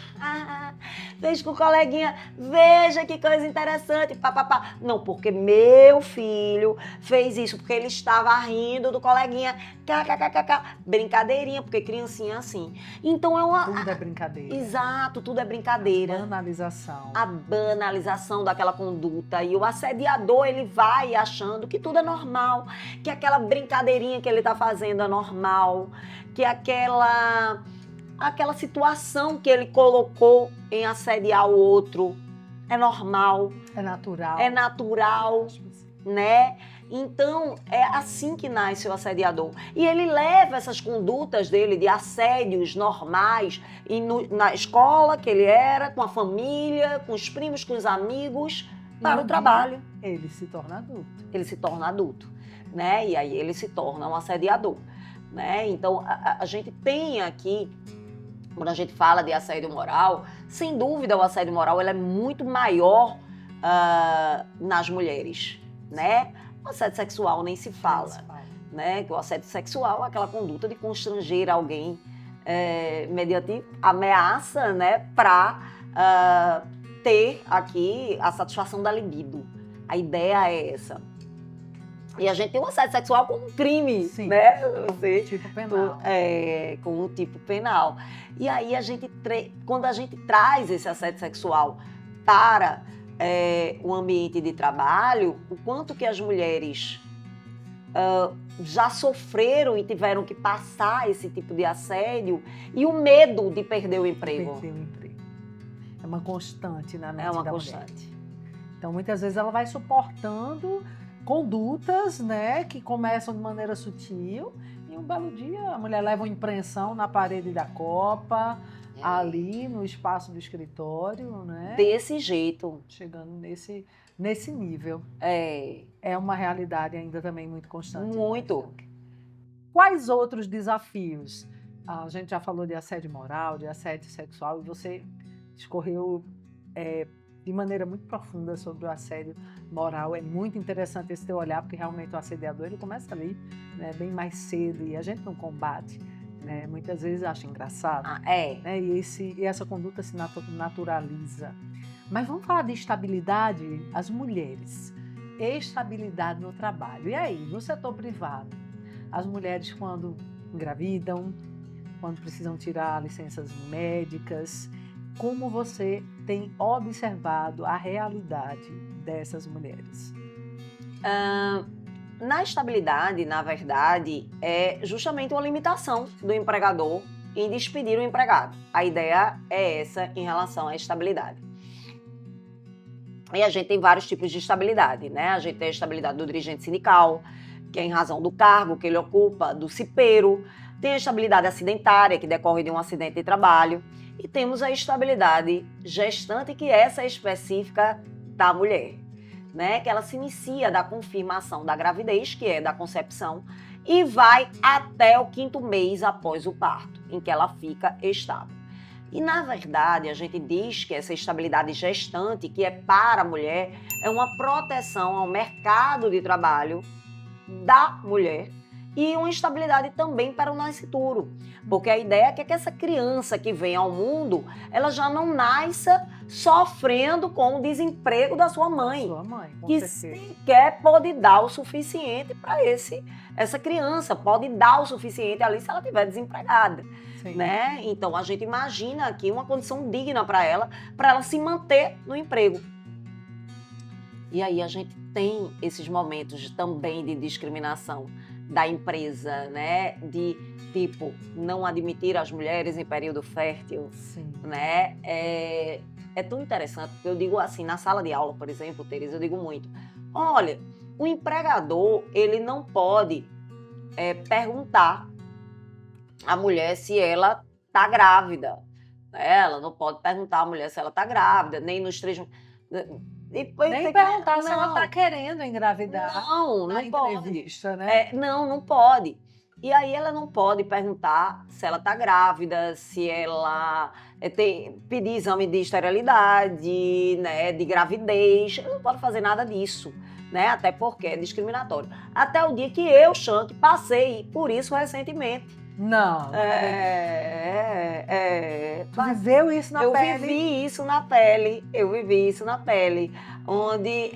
Fez com o coleguinha. Veja que coisa interessante. Pá. Não, porque meu filho fez isso, porque ele estava rindo do coleguinha. KKKK. Brincadeirinha, porque criancinha é assim. Então Tudo é brincadeira. Exato, tudo é brincadeira. A banalização daquela conduta. E o assediador, ele vai achando que tudo é normal, que aquela brincadeirinha que ele está fazendo é normal, que aquela situação que ele colocou em assediar o outro é normal. É natural. É natural, né? Então, é assim que nasce o assediador. E ele leva essas condutas dele de assédios normais na escola que ele era, com a família, com os primos, com os amigos, para o trabalho. Ele se torna adulto. Ele se torna adulto, né? E aí ele se torna um assediador. Né? Então, a gente tem aqui, quando a gente fala de assédio moral, sem dúvida o assédio moral ele é muito maior nas mulheres, né? O assédio sexual nem se fala, né? O assédio sexual é aquela conduta de constranger alguém mediante ameaça, né? Para ter aqui a satisfação da libido. A ideia é essa. E a gente tem o assédio sexual como um crime, sim, né? Tipo penal. Com um tipo penal. E aí, quando a gente traz esse assédio sexual para o ambiente de trabalho, o quanto que as mulheres já sofreram e tiveram que passar esse tipo de assédio e o medo de perder o emprego. É uma constante na mente da mulher. É uma constante. Então, muitas vezes ela vai suportando condutas, né, que começam de maneira sutil e um belo dia a mulher leva uma impressão na parede da copa, ali no espaço do escritório, né? Desse jeito. Chegando nesse nível. É uma realidade ainda também muito constante. Muito. Quais outros desafios? A gente já falou de assédio moral, de assédio sexual, e você discorreu de maneira muito profunda sobre o assédio moral. É muito interessante esse teu olhar, porque realmente o assediador ele começa ali, né, bem mais cedo, e a gente não combate, né, muitas vezes acha engraçado, né, e essa conduta se naturaliza. Mas vamos falar de estabilidade, as mulheres, estabilidade no trabalho. E aí, no setor privado, as mulheres quando engravidam, quando precisam tirar licenças médicas, como você tem observado a realidade dessas mulheres? Na estabilidade, na verdade, é justamente uma limitação do empregador em despedir o empregado. A ideia é essa em relação à estabilidade. E a gente tem vários tipos de estabilidade, né? A gente tem a estabilidade do dirigente sindical, que é em razão do cargo que ele ocupa, do cipeiro. Tem a estabilidade acidentária, que decorre de um acidente de trabalho. E temos a estabilidade gestante, que essa é específica da mulher, né? Que ela se inicia da confirmação da gravidez, que é da concepção, e vai até o 5º mês após o parto, em que ela fica estável. E, na verdade, a gente diz que essa estabilidade gestante, que é para a mulher, é uma proteção ao mercado de trabalho da mulher, e uma estabilidade também para o nascituro, porque a ideia é que essa criança que vem ao mundo, ela já não nasça sofrendo com o desemprego da sua mãe, que sequer pode dar o suficiente para essa criança, pode dar o suficiente ali se ela estiver desempregada, né? Então a gente imagina aqui uma condição digna para ela se manter no emprego. E aí a gente tem esses momentos também de discriminação da empresa, né? De, tipo, não admitir as mulheres em período fértil, Sim. né? É tão interessante, porque eu digo assim, na sala de aula, por exemplo, Teresa, eu digo muito, olha, o empregador, ele não pode perguntar à mulher se ela está grávida. Ela não pode perguntar à mulher se ela está grávida, nem nos 3... Nem perguntar se ela está querendo engravidar Não, na não pode. entrevista, né? Não pode. E aí ela não pode perguntar se ela está grávida, se ela pedir exame de esterilidade, né, de gravidez. Ela não pode fazer nada disso, né? Até porque é discriminatório. Até o dia que eu, Shank, passei por isso recentemente. Não. Tu viveu isso na pele? Eu vivi isso na pele. Onde,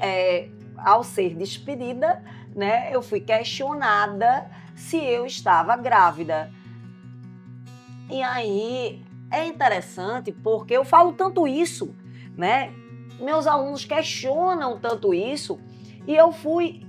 ao ser despedida, né, eu fui questionada se eu estava grávida. E aí é interessante porque eu falo tanto isso, né? Meus alunos questionam tanto isso e eu fui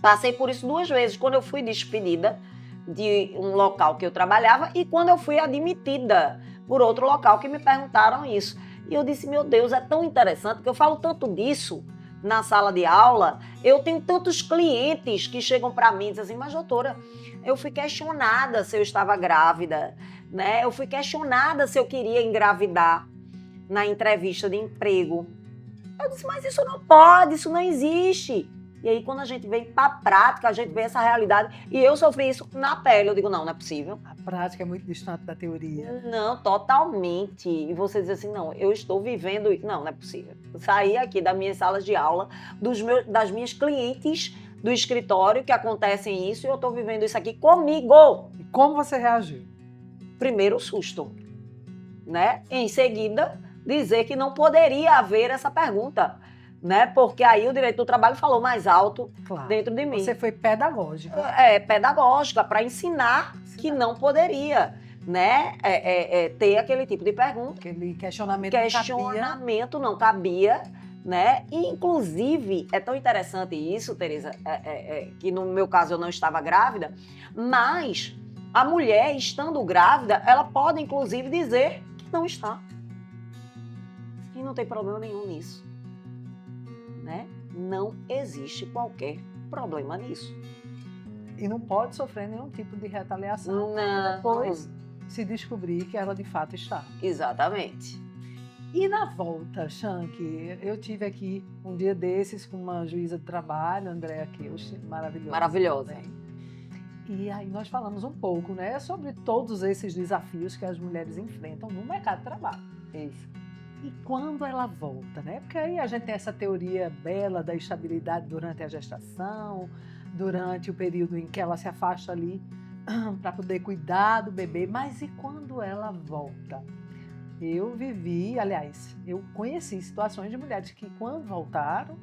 passei por isso 2 vezes, quando eu fui despedida de um local que eu trabalhava e quando eu fui admitida por outro local que me perguntaram isso. E eu disse, meu Deus, é tão interessante que eu falo tanto disso na sala de aula, eu tenho tantos clientes que chegam para mim e dizem assim, mas doutora, eu fui questionada se eu estava grávida, né? Eu fui questionada se eu queria engravidar na entrevista de emprego. Eu disse, mas isso não pode, isso não existe. E aí, quando a gente vem para a prática, a gente vê essa realidade. E eu sofri isso na pele. Eu digo, não é possível. A prática é muito distante da teoria. Não, totalmente. E você diz assim, não, eu estou vivendo isso. Não é possível. Eu saí aqui das minhas salas de aula, das minhas clientes do escritório que acontecem isso e eu estou vivendo isso aqui comigo. E como você reagiu? Primeiro, susto, né? Em seguida, dizer que não poderia haver essa pergunta. Né? Porque aí o direito do trabalho falou mais alto dentro de mim. Você foi pedagógica. Pedagógica, para ensinar que não poderia, né? Ter aquele tipo de pergunta. Aquele questionamento não cabia, né? E, inclusive, é tão interessante isso, Teresa, que no meu caso eu não estava grávida, mas a mulher, estando grávida, ela pode, inclusive, dizer que não está. E não tem problema nenhum nisso. Né? Não existe qualquer problema nisso. E não pode sofrer nenhum tipo de retaliação. Não. Depois se descobrir que ela de fato está. Exatamente. E na volta, Shank, eu tive aqui um dia desses com uma juíza de trabalho, Andréa Keusch, maravilhosa. Maravilhosa. Também. E aí nós falamos um pouco, né, sobre todos esses desafios que as mulheres enfrentam no mercado de trabalho. Isso. E quando ela volta, né? Porque aí a gente tem essa teoria bela da estabilidade durante a gestação, durante o período em que ela se afasta ali para poder cuidar do bebê. Mas e quando ela volta? Eu conheci situações de mulheres que quando voltaram,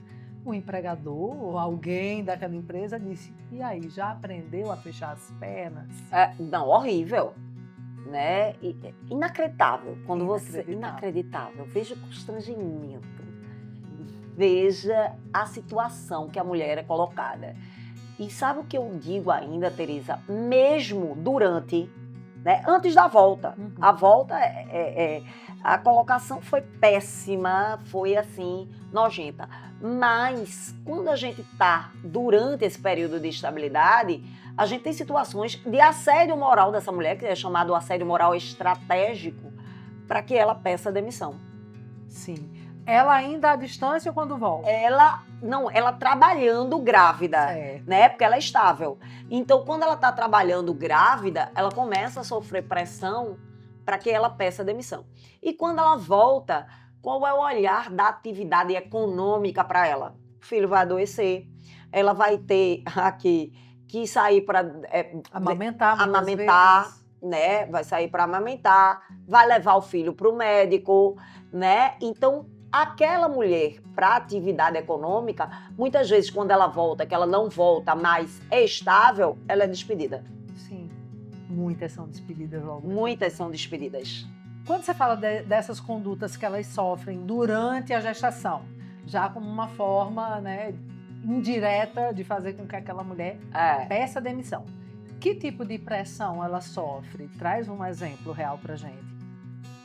o empregador ou alguém daquela empresa disse, e aí, já aprendeu a fechar as pernas? Não, horrível. Né? Inacreditável. Quando inacreditável. Veja o constrangimento. Veja a situação que a mulher é colocada. E sabe o que eu digo ainda, Teresa? Mesmo durante, né? Antes da volta. Uhum. A volta, a colocação foi péssima, foi assim, nojenta. Mas quando a gente está durante esse período de estabilidade, a gente tem situações de assédio moral dessa mulher, que é chamado assédio moral estratégico, para que ela peça demissão. Sim. Ela ainda à distância quando volta? Ela trabalhando grávida, né? Porque ela é estável. Então, quando ela está trabalhando grávida, ela começa a sofrer pressão para que ela peça demissão. E quando ela volta, qual é o olhar da atividade econômica para ela? O filho vai adoecer, ela vai ter aqui que sair para amamentar, né? Vai sair para amamentar, vai levar o filho para o médico, né? Então, aquela mulher para atividade econômica, muitas vezes quando ela volta, que ela não volta mais estável, ela é despedida. Sim, muitas são despedidas logo. Muitas são despedidas. Quando você fala dessas condutas que elas sofrem durante a gestação, já como uma forma, né, indireta de fazer com que aquela mulher peça demissão. Que tipo de pressão ela sofre? Traz um exemplo real pra gente.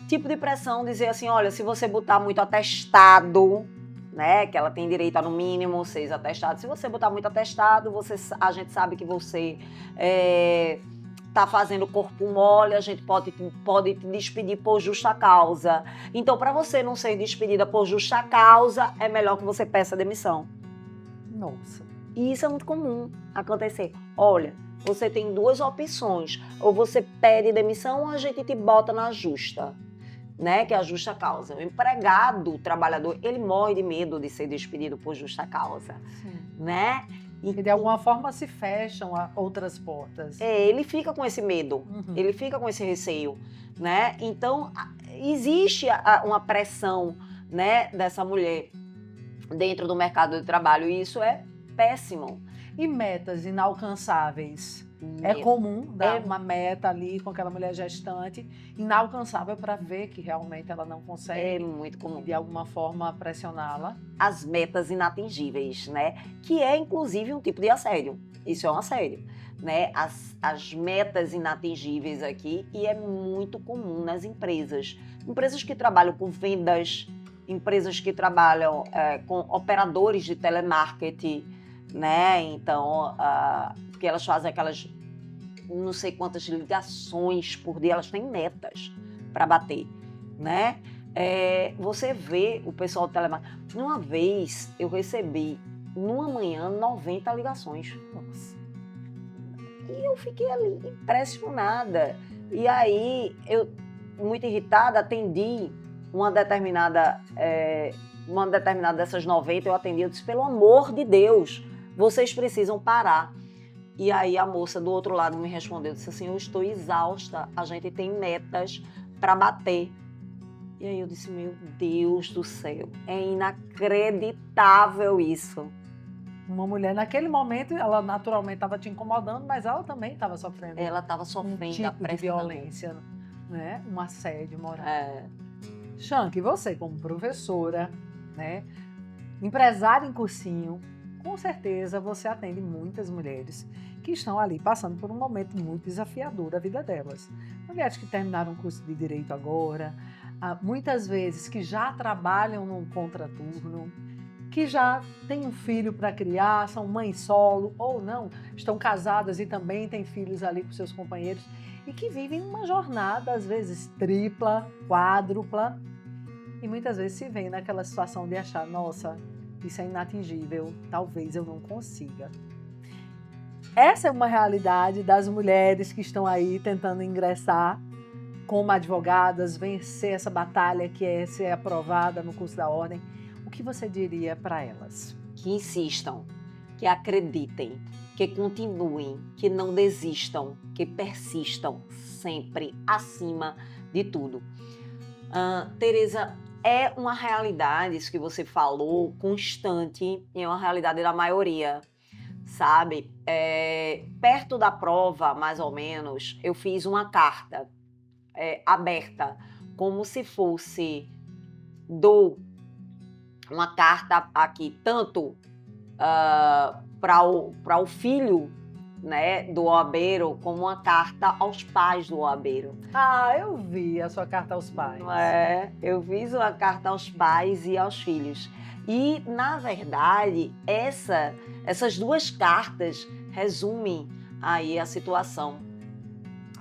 Tipo de pressão, dizer assim, olha, se você botar muito atestado, né, que ela tem direito a no mínimo 6 atestados, se você botar muito atestado, a gente sabe que você tá fazendo corpo mole, a gente pode te despedir por justa causa. Então, para você não ser despedida por justa causa, é melhor que você peça demissão. Nossa. E isso é muito comum acontecer. Olha, você tem 2 opções. Ou você pede demissão ou a gente te bota na justa, né? Que é a justa causa. O empregado, o trabalhador, ele morre de medo de ser despedido por justa causa, né? E de alguma forma se fecham outras portas. Ele fica com esse medo, ele fica com esse receio, né? Então, existe uma pressão, né, dessa mulher dentro do mercado de trabalho e isso é péssimo. E metas inalcançáveis? É comum dar uma meta ali com aquela mulher gestante, inalcançável, para ver que realmente ela não consegue. É muito comum. De alguma forma pressioná-la. As metas inatingíveis, né? Que é inclusive um tipo de assédio. Isso é um assédio, né? As metas inatingíveis aqui, e é muito comum nas empresas. Empresas que trabalham com vendas, empresas que trabalham com operadores de telemarketing, né? Então, porque elas fazem aquelas não sei quantas ligações por dia, elas têm metas para bater, né? Você vê o pessoal do telemarketing. Uma vez eu recebi, numa manhã, 90 ligações. Nossa. E eu fiquei ali impressionada. E aí, eu, muito irritada, atendi uma determinada dessas 90, eu atendi, eu disse, pelo amor de Deus, vocês precisam parar. E aí a moça do outro lado me respondeu, disse assim, eu estou exausta, a gente tem metas para bater. E aí eu disse, meu Deus do céu, é inacreditável isso. Uma mulher, naquele momento, ela naturalmente estava te incomodando, mas ela também estava sofrendo. Ela estava sofrendo um tipo de violência, né? Um assédio moral. Shanky, você como professora, né? Empresária em cursinho, com certeza você atende muitas mulheres que estão ali passando por um momento muito desafiador da vida delas. Mulheres que terminaram o curso de Direito agora, muitas vezes que já trabalham num contraturno, que já têm um filho para criar, são mães solo ou não, estão casadas e também têm filhos ali com seus companheiros e que vivem uma jornada, às vezes tripla, quádrupla, e muitas vezes se veem naquela situação de achar, nossa, isso é inatingível, talvez eu não consiga. Essa é uma realidade das mulheres que estão aí tentando ingressar como advogadas, vencer essa batalha que é ser aprovada no curso da ordem. O que você diria para elas? Que insistam, que acreditem, que continuem, que não desistam, que persistam sempre acima de tudo. Tereza, é uma realidade, isso que você falou, constante, e é uma realidade da maioria, sabe? Perto da prova, mais ou menos, eu fiz uma carta aberta, como se fosse uma carta aqui, tanto para o filho, né, do OABeiro, como uma carta aos pais do OABeiro. Eu vi a sua carta aos pais. Eu fiz uma carta aos pais e aos filhos. E, na verdade, essas 2 cartas resumem aí a situação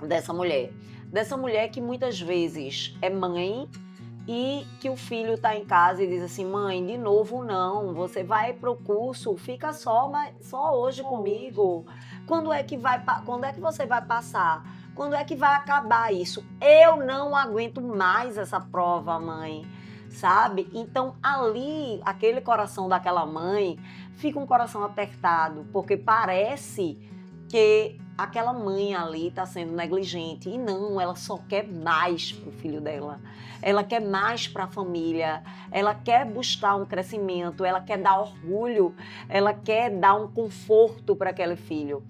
dessa mulher. Dessa mulher que muitas vezes é mãe e que o filho está em casa e diz assim, mãe, de novo não, você vai para o curso, fica só hoje comigo. Quando é que você vai passar? Quando é que vai acabar isso? Eu não aguento mais essa prova, mãe, sabe? Então, ali, aquele coração daquela mãe fica um coração apertado, porque parece que aquela mãe ali está sendo negligente. E não, ela só quer mais para o filho dela. Ela quer mais para a família. Ela quer buscar um crescimento. Ela quer dar orgulho. Ela quer dar um conforto para aquele filho.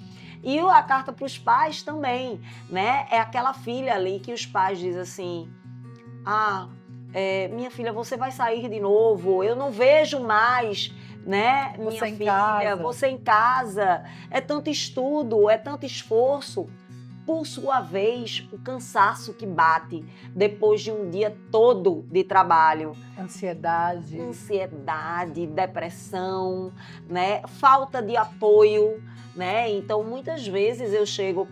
E a carta para os pais também, né? É aquela filha ali que os pais dizem assim, minha filha, você vai sair de novo, eu não vejo mais, né, minha Você em filha, casa. você em casa, é tanto estudo, é tanto esforço. Por sua vez, o cansaço que bate depois de um dia todo de trabalho. Ansiedade, depressão, né? Falta de apoio, né? Então, muitas vezes eu chego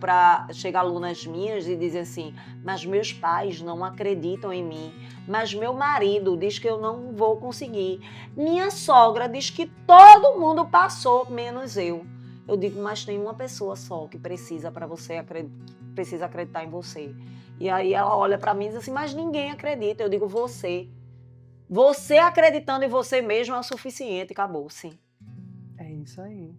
alunas minhas e dizem assim, mas meus pais não acreditam em mim, mas meu marido diz que eu não vou conseguir. Minha sogra diz que todo mundo passou, menos eu. Eu digo, mas tem uma pessoa só que precisa precisa acreditar em você. E aí ela olha para mim e diz assim, mas ninguém acredita. Eu digo, você. Você acreditando em você mesmo é o suficiente, acabou-se. É isso aí.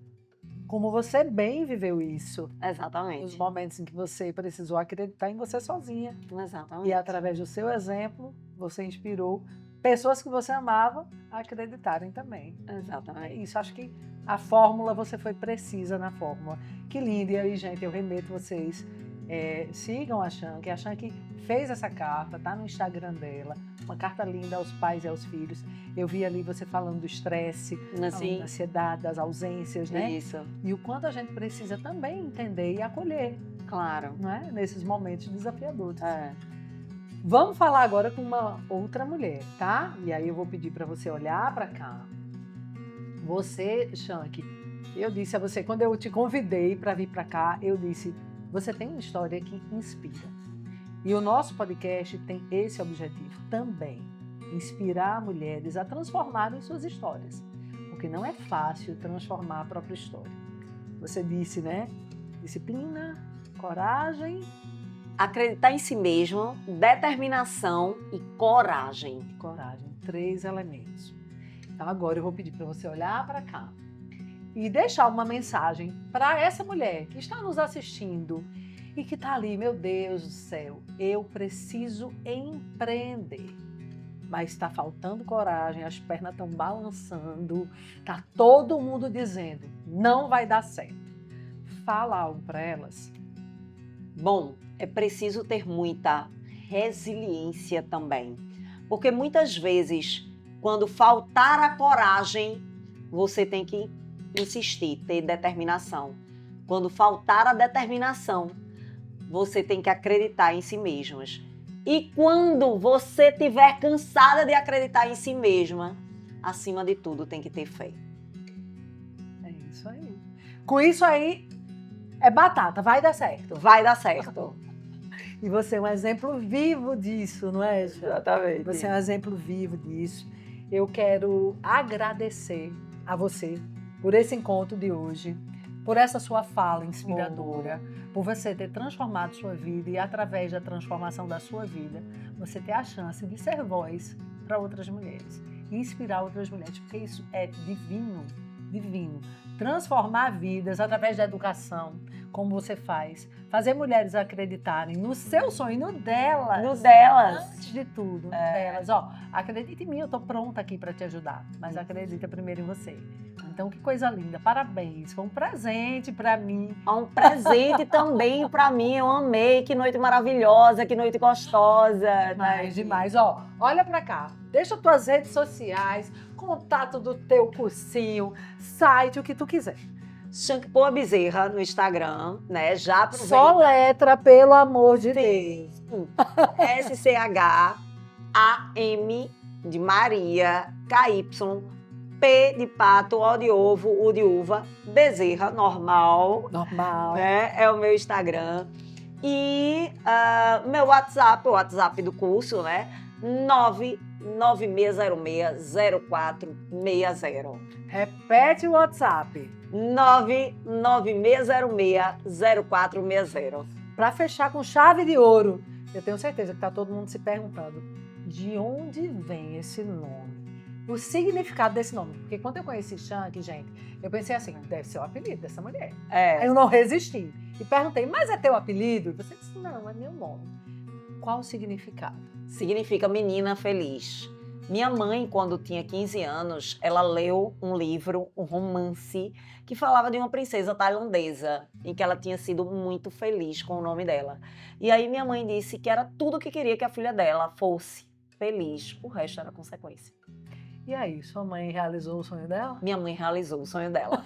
Como você bem viveu isso. Exatamente. Nos momentos em que você precisou acreditar em você sozinha. Exatamente. E através do seu exemplo, você inspirou pessoas que você amava a acreditarem também. Exatamente. É isso, acho que a fórmula, você foi precisa na fórmula. Que lindo. E aí, gente, eu remeto vocês, sigam a Shanky fez essa carta, tá no Instagram dela, uma carta linda aos pais e aos filhos. Eu vi ali você falando do estresse, falando da ansiedade, das ausências, né? Isso. E o quanto a gente precisa também entender e acolher. Claro. Não é? Nesses momentos desafiadores. Vamos falar agora com uma outra mulher, tá? E aí eu vou pedir para você olhar para cá. Você, Shanky, eu disse a você, quando eu te convidei para vir para cá, eu disse, você tem uma história que inspira. E o nosso podcast tem esse objetivo também, inspirar mulheres a transformarem suas histórias. Porque não é fácil transformar a própria história. Você disse, né? Disciplina, coragem. Acreditar em si mesmo, determinação e coragem. Coragem, 3 elementos. Então agora eu vou pedir para você olhar para cá e deixar uma mensagem para essa mulher que está nos assistindo e que está ali, meu Deus do céu, eu preciso empreender. Mas está faltando coragem, as pernas estão balançando, está todo mundo dizendo, não vai dar certo. Fala algo para elas. Bom, é preciso ter muita resiliência também. Porque muitas vezes, quando faltar a coragem, você tem que insistir, ter determinação. Quando faltar a determinação, você tem que acreditar em si mesmas. E quando você estiver cansada de acreditar em si mesma, acima de tudo, tem que ter fé. É isso aí. Com isso aí, é batata, vai dar certo. Vai dar certo. E você é um exemplo vivo disso, não é, Shanky? Exatamente. Você é um exemplo vivo disso. Eu quero agradecer a você por esse encontro de hoje, por essa sua fala inspiradora, por você ter transformado sua vida e através da transformação da sua vida, você ter a chance de ser voz para outras mulheres, inspirar outras mulheres, porque isso é divino, divino. Transformar vidas através da educação, como você faz, fazer mulheres acreditarem no seu sonho, no delas. No delas. Antes de tudo, no delas. Ó, acredita em mim, eu tô pronta aqui para te ajudar, mas acredita primeiro em você. Então, que coisa linda, parabéns, foi um presente para mim. Um presente também para mim, eu amei, que noite maravilhosa, que noite gostosa. Demais, demais. Ó, olha para cá, deixa tuas redes sociais, contato do teu cursinho, site, o que tu quiser. Shanky Poa Bezerra no Instagram, né? Já aproveita. Só letra, pelo amor de Deus. SCHAM de Maria, KY, P de pato, O de ovo, U de uva, Bezerra, normal. Normal. Né? É o meu Instagram. E meu WhatsApp, o WhatsApp do curso, né? 996060460. Repete o WhatsApp. 996060460. Para fechar com chave de ouro, eu tenho certeza que está todo mundo se perguntando de onde vem esse nome, o significado desse nome. Porque quando eu conheci Shanky, gente, eu pensei assim, deve ser o apelido dessa mulher. Aí eu não resisti e perguntei, mas é teu apelido? E você disse, não, é meu nome. Qual o significado? Significa menina feliz. Minha mãe, quando tinha 15 anos, ela leu um livro, um romance, que falava de uma princesa tailandesa, em que ela tinha sido muito feliz com o nome dela. E aí minha mãe disse que era tudo o que queria que a filha dela fosse. feliz. O resto era consequência. E aí, sua mãe realizou o sonho dela? Minha mãe realizou o sonho dela.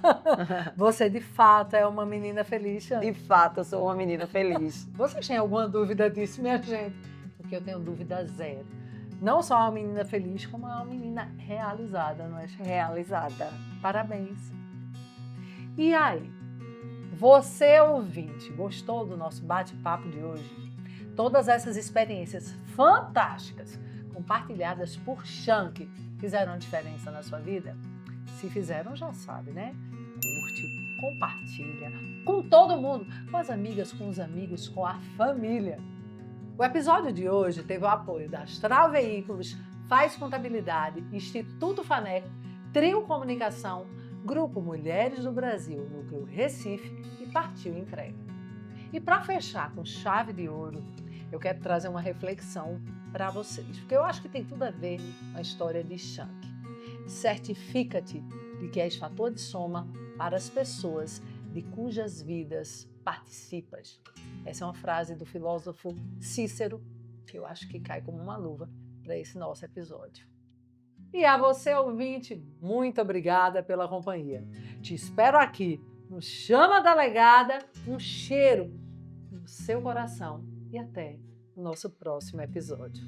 Você, de fato, é uma menina feliz, Xande? De fato, eu sou uma menina feliz. Vocês têm alguma dúvida disso, minha gente? Porque eu tenho dúvida zero. Não só uma menina feliz, como uma menina realizada, não é, Xande? Realizada. Parabéns. E aí, você ouvinte, gostou do nosso bate-papo de hoje? Todas essas experiências fantásticas compartilhadas por Shanky fizeram diferença na sua vida? Se fizeram, já sabe, né? Curte, compartilha com todo mundo, com as amigas, com os amigos, com a família. O episódio de hoje teve o apoio da Astral Veículos, Faz Contabilidade, Instituto Faneco, Trio Comunicação, Grupo Mulheres do Brasil, Núcleo Recife e Partiu Entrega. E para fechar com chave de ouro, eu quero trazer uma reflexão para vocês, porque eu acho que tem tudo a ver com a história de Shanky. Certifica-te de que és fator de soma para as pessoas de cujas vidas participas. Essa é uma frase do filósofo Cícero, que eu acho que cai como uma luva para esse nosso episódio. E a você, ouvinte, muito obrigada pela companhia. Te espero aqui no Chama da Legada, um cheiro no seu coração e até o nosso próximo episódio.